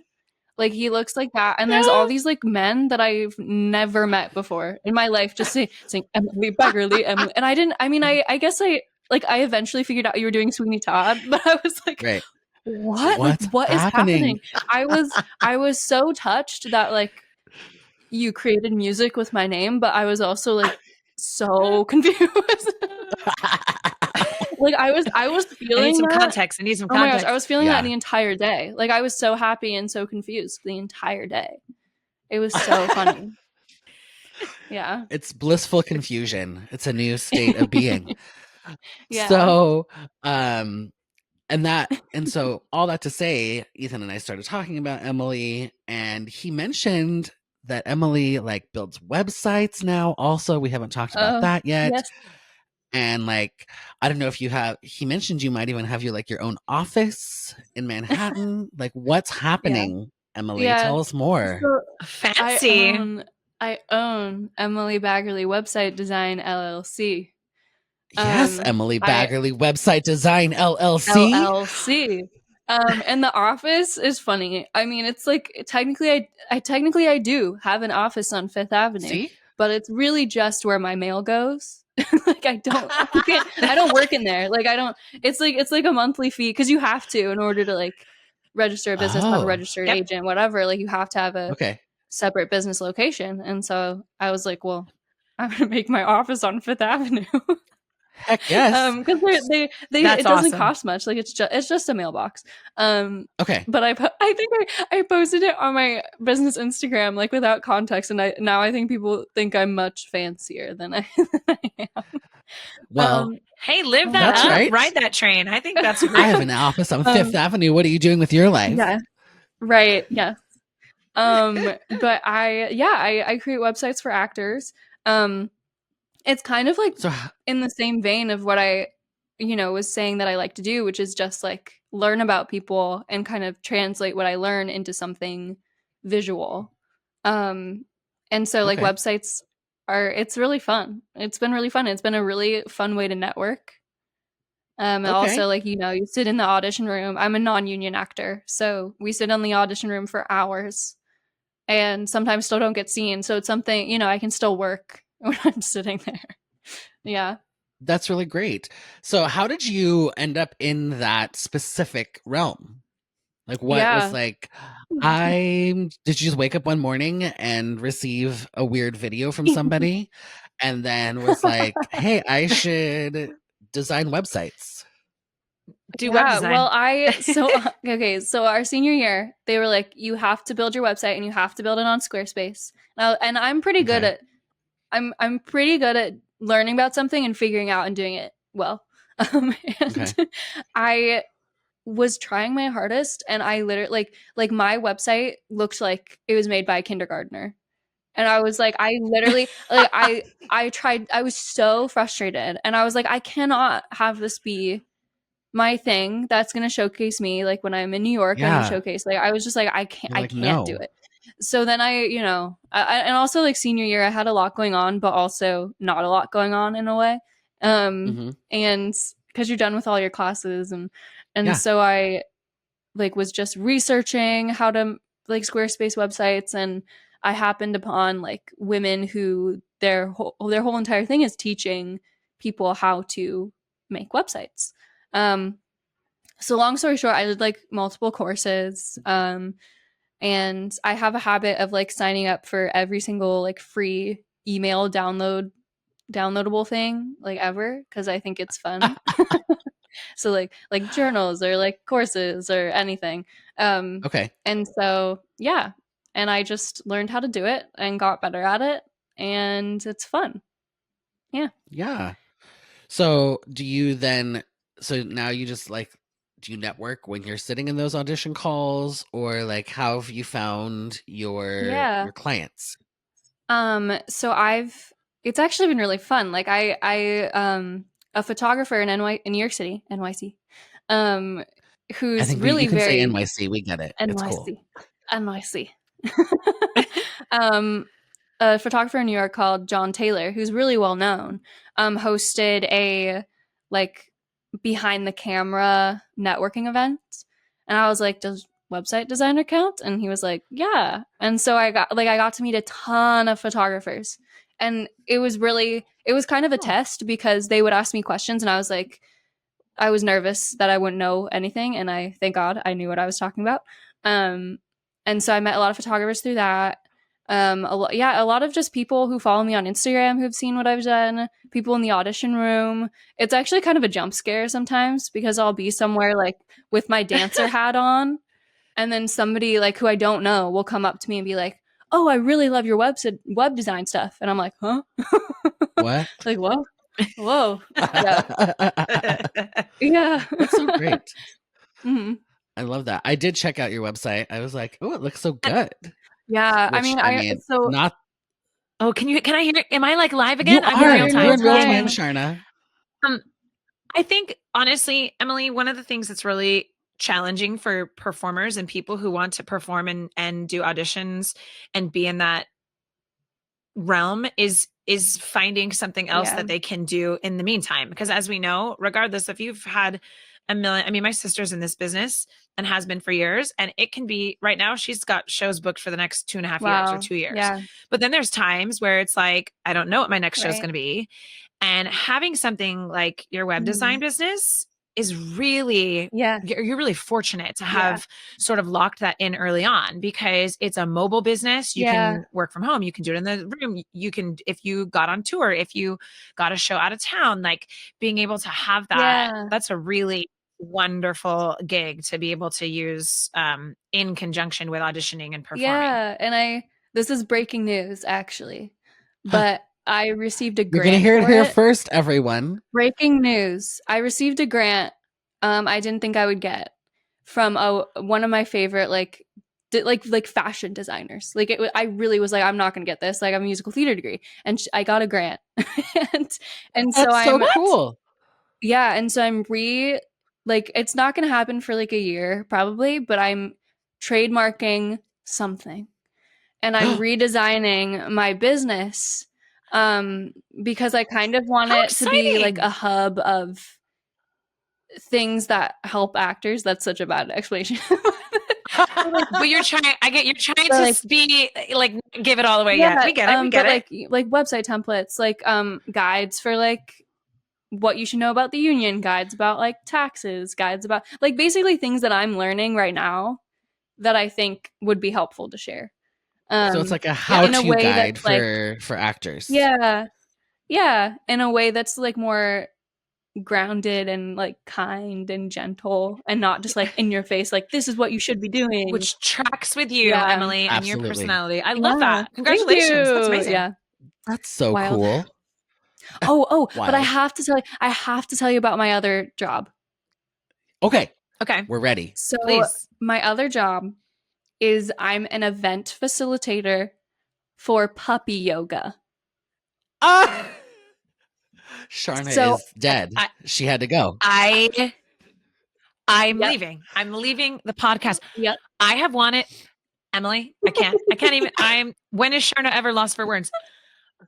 Like he looks like that, and there's all these like men that I've never met before in my life, just saying Emily Baggerly, Emily. And I didn't. I mean, I guess I eventually figured out you were doing Sweeney Todd, but I was like, Right. what? What's like what happening? is happening? I was so touched that like you created music with my name, but I was also like so confused. Like I was I need feeling some that. context. I need some Oh my context. gosh, I was feeling that Yeah. the entire day. Like I was so happy and so confused the entire day. It was so funny. Yeah. It's blissful confusion. It's a new state of being. Yeah. So, and so all that to say, Ethan and I started talking about Emily, and he mentioned that Emily like builds websites now. Also, we haven't talked about that yet. Yes. And like, I don't know if he mentioned you might even have your own office in Manhattan. Like, what's happening, Emily? Yeah. Tell us more. So Fancy. I own Emily Baggerly Website Design LLC. Yes, Emily Baggerly Website Design LLC. LLC. And the office is funny. I mean, it's like technically I do have an office on Fifth Avenue. See? But it's really just where my mail goes. Like I don't work in there. Like I don't. It's like a monthly fee because you have to in order to like register a business, have a registered agent, whatever. Like you have to have a separate business location. And so I was like, well, I'm gonna make my office on Fifth Avenue. Heck yes. Because it doesn't cost much. Like it's just a mailbox. Okay. But I think I posted it on my business Instagram like without context, and I think people think I'm much fancier than I am. Well, hey, live that up. Right. Ride that train. I think that's great. I have an office on Fifth Avenue. What are you doing with your life? Yeah. Right. Yes. But I create websites for actors. It's kind of like in the same vein of what I, was saying that I like to do, which is just like learn about people and kind of translate what I learn into something visual. And so like websites it's really fun. It's been really fun. It's been a really fun way to network. And also like, you sit in the audition room. I'm a non-union actor. So we sit in the audition room for hours and sometimes still don't get seen. So it's something, I can still work when I'm sitting there. Yeah. That's really great. So how did you end up in that specific realm? Like what was like, did you just wake up one morning and receive a weird video from somebody and then was like, hey, I should design websites? Do web design. Well, so our senior year, they were like, you have to build your website and you have to build it on Squarespace. And I'm pretty good at I'm pretty good at learning about something and figuring out and doing it well. I was trying my hardest, and I literally like my website looked like it was made by a kindergartner. And I was like, I literally like I tried. I was so frustrated, and I was like, I cannot have this be my thing that's going to showcase me. Like when I'm in New York, I'm gonna showcase. Like I was just like, I can't do it. So then I and also like senior year, I had a lot going on, but also not a lot going on in a way. And because you're done with all your classes and so I like was just researching how to like Squarespace websites, and I happened upon like women who their whole entire thing is teaching people how to make websites. So long story short, I did like multiple courses. And I have a habit of like signing up for every single like free email downloadable thing like ever, because I think it's fun. So like journals or like courses or anything. And so and I just learned how to do it and got better at it, and it's fun. Yeah. So now you just like, do you network when you're sitting in those audition calls, or like how have you found your clients? So it's actually been really fun. Like I a photographer in New York City, NYC, who's I think really you can very say NYC. We get it. NYC, it's cool. NYC. A photographer in New York called John Taylor, who's really well known, hosted a like behind the camera networking event, and I was like, website designer account? And he was like, yeah. And so I got to meet a ton of photographers, and it was kind of a test because they would ask me questions and I was like, I was nervous that I wouldn't know anything, and thank God I knew what I was talking about. And so I met a lot of photographers through that. A lot of just people who follow me on Instagram who've seen what I've done, people in the audition room. It's actually kind of a jump scare sometimes because I'll be somewhere like with my dancer hat on, and then somebody like who I don't know will come up to me and be like, oh, I really love your web design stuff. And I'm like, huh? What? Like, what? Whoa. Yeah. That's so great. Mm-hmm. I love that. I did check out your website. I was like, oh, it looks so good. Yeah. Not. Oh, can I hear? Am I like live again? I'm in real time. You're in real time, Charna. I think honestly, Emily, one of the things that's really challenging for performers and people who want to perform and do auditions and be in that realm is finding something else that they can do in the meantime. Because as we know, regardless if you've had a million, I mean, my sister's in this business and has been for years, and it can be right now she's got shows booked for the next 2.5 years or 2 years. Yeah. But then there's times where it's like, I don't know what my next show is going to be. And having something like your web design business is really, you're really fortunate to have sort of locked that in early on, because it's a mobile business. You can work from home. You can do it in the room. You can, if you got on tour, if you got a show out of town, like being able to have that, that's a really wonderful gig to be able to use in conjunction with auditioning and performing. Yeah. And this is breaking news actually, but I received a grant. You're going to hear it here first, everyone. Breaking news. I received a grant I didn't think I would get from one of my favorite like fashion designers. Like I really was like, I'm not going to get this. Like I have a musical theater degree, and I got a grant. and so That's so cool. Yeah, and so I'm it's not going to happen for like a year probably, but I'm trademarking something. And I'm redesigning my business because I kind of want it to be like a hub of things that help actors. That's such a bad explanation. But you're trying to be like, give it all away. Yeah, we get it. We get it. Like website templates, like guides for like what you should know about the union, guides about like taxes, guides about like basically things that I'm learning right now that I think would be helpful to share. So it's like a how-to guide for actors. Yeah. Yeah. In a way that's like more grounded and like kind and gentle and not just like in your face, like this is what you should be doing. Which tracks with you, Emily, and your personality. I love that. Congratulations. That's amazing. Yeah. That's so cool. But I have to tell you about my other job. Okay. We're ready. So please. My other job is I'm an event facilitator for puppy yoga. Charna is dead. She had to go. I'm leaving. I'm leaving the podcast. Yep. I have wanted, Emily, I can't even, when is Charna ever lost for words?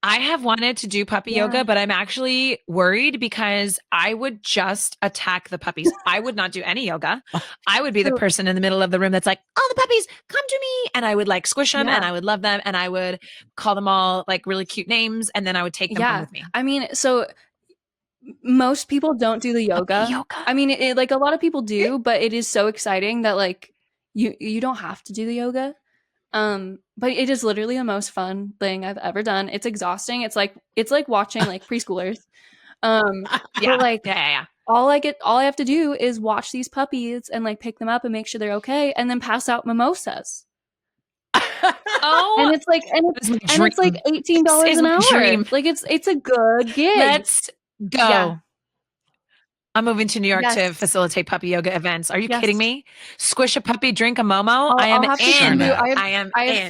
I have wanted to do puppy yoga, but I'm actually worried because I would just attack the puppies. I would not do any yoga. I would be the person in the middle of the room that's like, oh, the puppies, come to me. And I would like squish them and I would love them. And I would call them all like really cute names. And then I would take them home with me. I mean, so most people don't do the yoga. I mean, like a lot of people do, but it is so exciting that like you don't have to do the yoga. But it is literally the most fun thing I've ever done. It's exhausting. It's like watching like preschoolers. All I have to do is watch these puppies and like pick them up and make sure they're okay, and then pass out mimosas. And it's like $18 an hour. Dream. Like it's a good gig. Let's go. Yeah. I'm moving to New York to facilitate puppy yoga events. Are you kidding me? Squish a puppy, drink a Momo. I am in.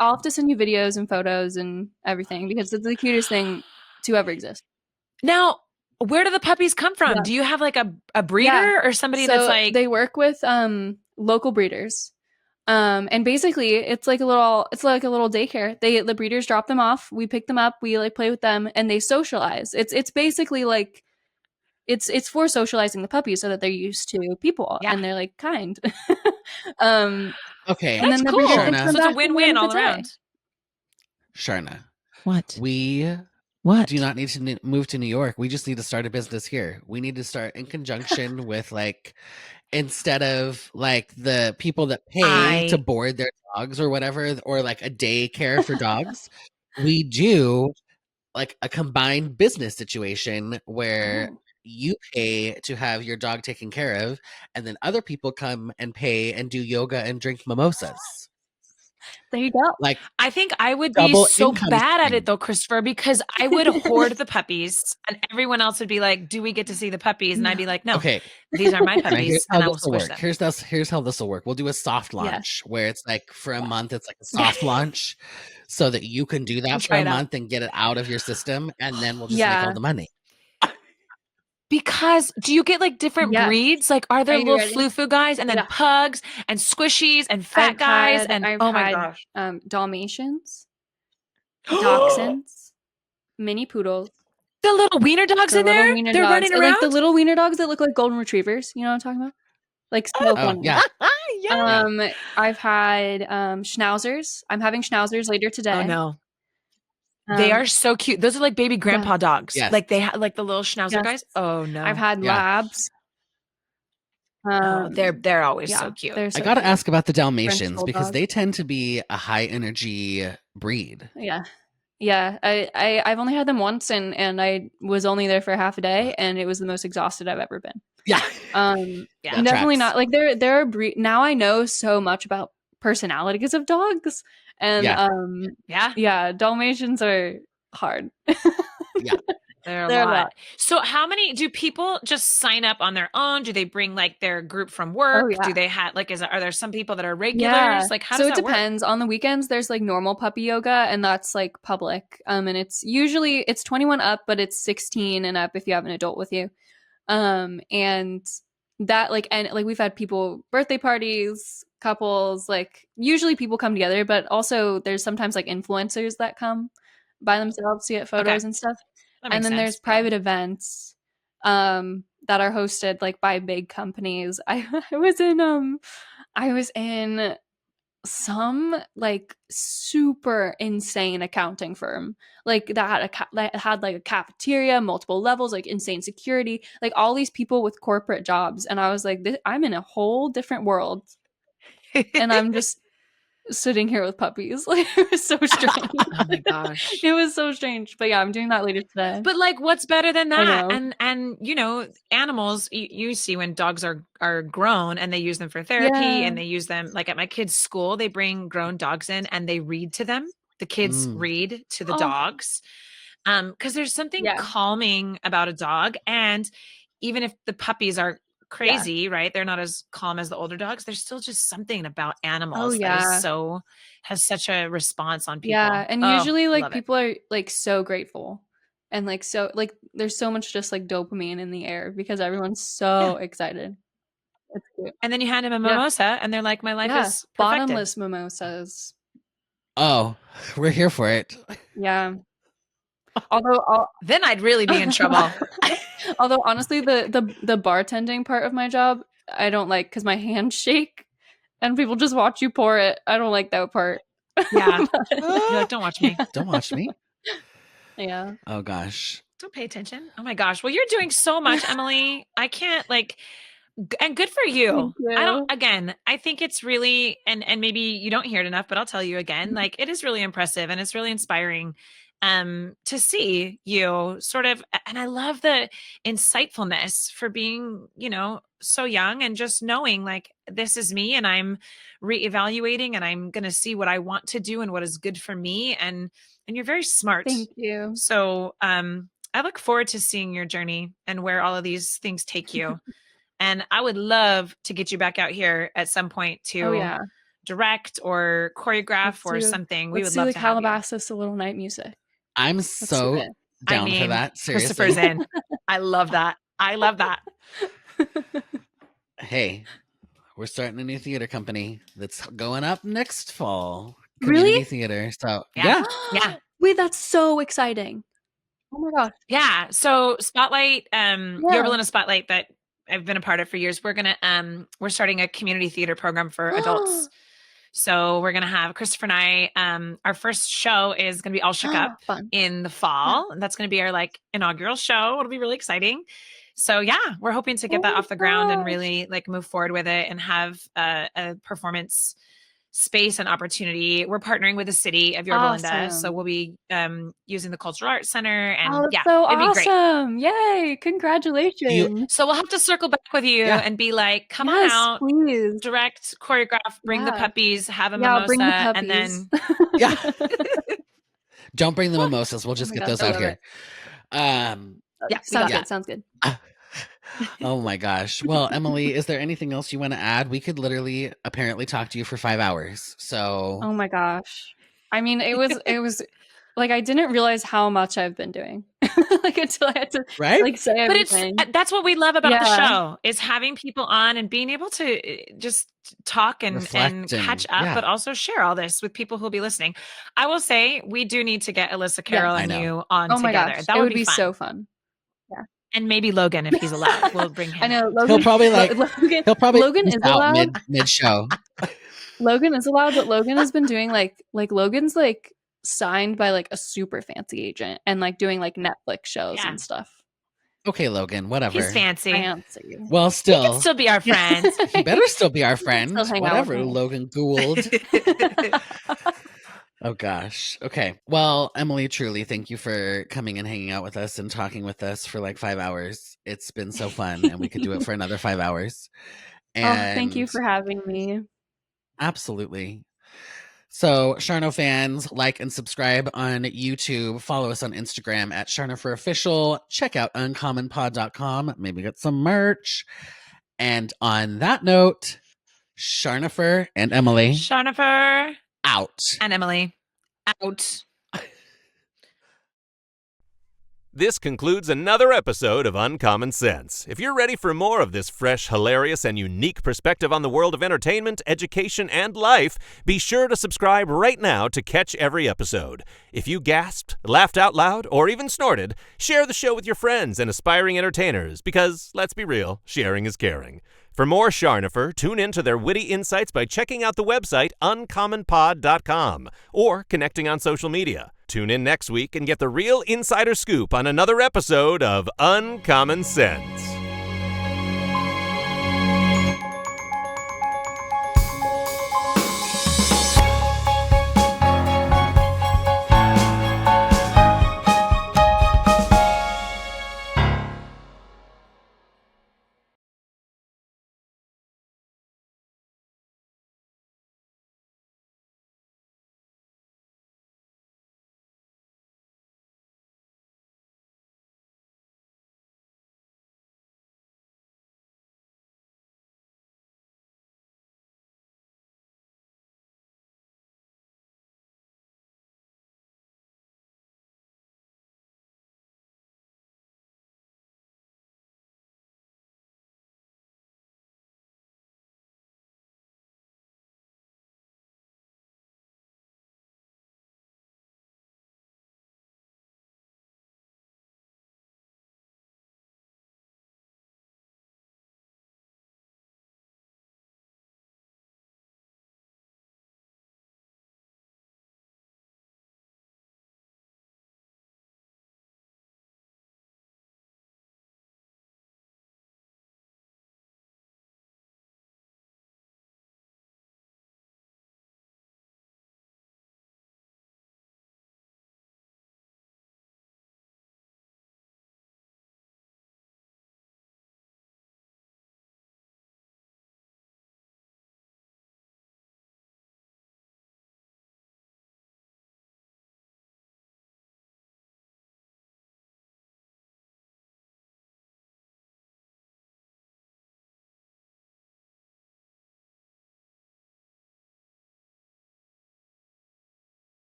I'll have to send you videos and photos and everything because it's the cutest thing to ever exist. Now, where do the puppies come from? Yeah. Do you have like a breeder or somebody that's like... They work with local breeders. And basically it's like a little daycare. The breeders drop them off. We pick them up. We like play with them and they socialize. It's basically like it's for socializing the puppies so that they're used to people and they're like kind. Okay. And then the cool. breeder Sharna. takes them So it's a back at the win-win end of all the day. around. Sharna, What? we What? do not need to move to New York. We just need to start a business here. We need to start in conjunction with like, instead of like the people that pay to board their dogs or whatever, or like a daycare for dogs, we do like a combined business situation where you pay to have your dog taken care of, and then other people come and pay and do yoga and drink mimosas. There you go. Like, I think I would be double so income bad at stream. it though, Christopher, because I would hoard the puppies and everyone else would be like, do we get to see the puppies? And I'd be like, no, Okay, these are my now here's puppies how and I will this will squish work. them. Here's how this will work. We'll do a soft launch where it's like for a month, it's like a soft launch, so that you can do that for a month and get it out of your system, and then we'll just make all the money. Because do you get like different breeds? Like, are there Are you little ready? flu guys and then pugs and squishies and fat guys? And I've oh my had, gosh. Dalmatians, Dachshunds, mini poodles. The little wiener dogs in there? They're running around? Like the little wiener dogs that look like golden retrievers. You know what I'm talking about? Like so funny. Yeah. I've had schnauzers. I'm having schnauzers later today. Oh no. They are so cute. Those are like baby grandpa dogs. Yes. Like they have like the little schnauzer guys. Oh no. I've had labs. They're always so cute. So I got to cute. ask about the Dalmatians because bulldog. they tend to be a high energy breed. Yeah. I've only had them once, and I was only there for half a day, and it was the most exhausted I've ever been. Yeah. Definitely not like they're a breed. Now I know so much about personalities of dogs, and Dalmatians are hard. They're a lot. So how many do people just sign up on their own? Do they bring like their group from work? Do they have like are there some people that are regulars? Like how does that work? So it depends. On the weekends there's like normal puppy yoga, and that's like public. And it's usually 21 up, but it's 16 and up if you have an adult with you. And that like we've had people birthday parties, couples, like usually people come together, but also there's sometimes like influencers that come by themselves to get photos and stuff. And then there's private events that are hosted like by big companies. I was in some like super insane accounting firm, like that had like a cafeteria, multiple levels, like insane security, like all these people with corporate jobs, and I was like, I'm in a whole different world, and I'm just sitting here with puppies. Like it was so strange. Oh my gosh. It was so strange. But yeah, I'm doing that later today. But like what's better than that? And you know, animals you see when dogs are grown and they use them for therapy and they use them like at my kids' school, they bring grown dogs in and they read to them. The kids read to the dogs. Because there's something calming about a dog. And even if the puppies are crazy, right? They're not as calm as the older dogs. There's still just something about animals that is has such a response on people. Yeah, and usually like people are like so grateful, and like so like there's so much just like dopamine in the air because everyone's so excited. It's cute. And then you hand them a mimosa, and they're like, "My life is perfected." Bottomless mimosas. Oh, we're here for it. Yeah. Although then I'd really be in trouble. Although honestly, the bartending part of my job, I don't like because my hands shake and people just watch you pour it. I don't like that part. Yeah. You're like, don't watch me. Don't watch me. Yeah. Oh gosh. Don't pay attention. Oh my gosh. Well, you're doing so much, Emily. I can't like, and good for you. I think it's really, and maybe you don't hear it enough, but I'll tell you again, like it is really impressive and it's really inspiring to see you sort of, and I love the insightfulness for being, you know, so young and just knowing like this is me and I'm reevaluating and I'm going to see what I want to do and what is good for me. And you're very smart. Thank you. So, I look forward to seeing your journey and where all of these things take you. And I would love to get you back out here at some point to direct or choreograph or something. We would love to have Calabasas, a little night music. I'm so down for that. Seriously. Christopher's in. I love that. I love that. Hey, we're starting a new theater company that's going up next fall. Really? Community theater. So yeah. Wait, that's so exciting. Oh my gosh. Yeah. So Spotlight, Yeah. Yorba Spotlight that I've been a part of for years. We're starting a community theater program for adults. So we're gonna have Christopher and I. Our first show is gonna be All Shook Up Fun. in the fall, and that's gonna be our like inaugural show. It'll be really exciting. So yeah, we're hoping to get that off the ground and really like move forward with it and have a performance space and opportunity. We're partnering with the city of Yorba Linda, so we'll be using the Cultural Arts Center, and yeah, so it'd be awesome. great. Yay, congratulations. So we'll have to circle back with you and be like, come on out, please. direct, choreograph, bring the puppies, have a mimosa, bring the puppies. and then Don't bring the mimosas. We'll just get those out here. Sounds good. Oh my gosh. Well, Emily, is there anything else you want to add? We could literally apparently talk to you for 5 hours. So oh my gosh. I mean, it was like I didn't realize how much I've been doing. Like until I had to like say everything. But that's what we love about the show is having people on and being able to just talk and catch up, but also share all this with people who'll be listening. I will say we do need to get Alyssa Carroll and you on together. Gosh, that would be fun. So fun. Yeah. And maybe Logan if he's allowed. We'll bring him. I know Logan. He'll probably Logan is allowed mid show. Logan is allowed, but Logan has been doing like Logan's like signed by like a super fancy agent and like doing like Netflix shows and stuff. Okay, Logan, whatever. He's fancy. Well, still. He can still be our friend. He better still be our friend. Whatever, Logan Gould. Oh gosh. Okay. Well, Emily, truly, thank you for coming and hanging out with us and talking with us for like 5 hours. It's been so fun, and we could do it for another 5 hours. And thank you for having me. Absolutely. So, Charnophanz, like and subscribe on YouTube. Follow us on Instagram at Charnopher Official. Check out uncommonpod.com. Maybe get some merch. And on that note, Charnopher and Emily. Charnopher. Out. And Emily. Out. This concludes another episode of Uncommon Sense. If you're ready for more of this fresh, hilarious, and unique perspective on the world of entertainment, education, and life, be sure to subscribe right now to catch every episode. If you gasped, laughed out loud, or even snorted, share the show with your friends and aspiring entertainers because, let's be real, sharing is caring. For more Charnopher, tune in to their witty insights by checking out the website uncommonpod.com or connecting on social media. Tune in next week and get the real insider scoop on another episode of Uncommon Sense.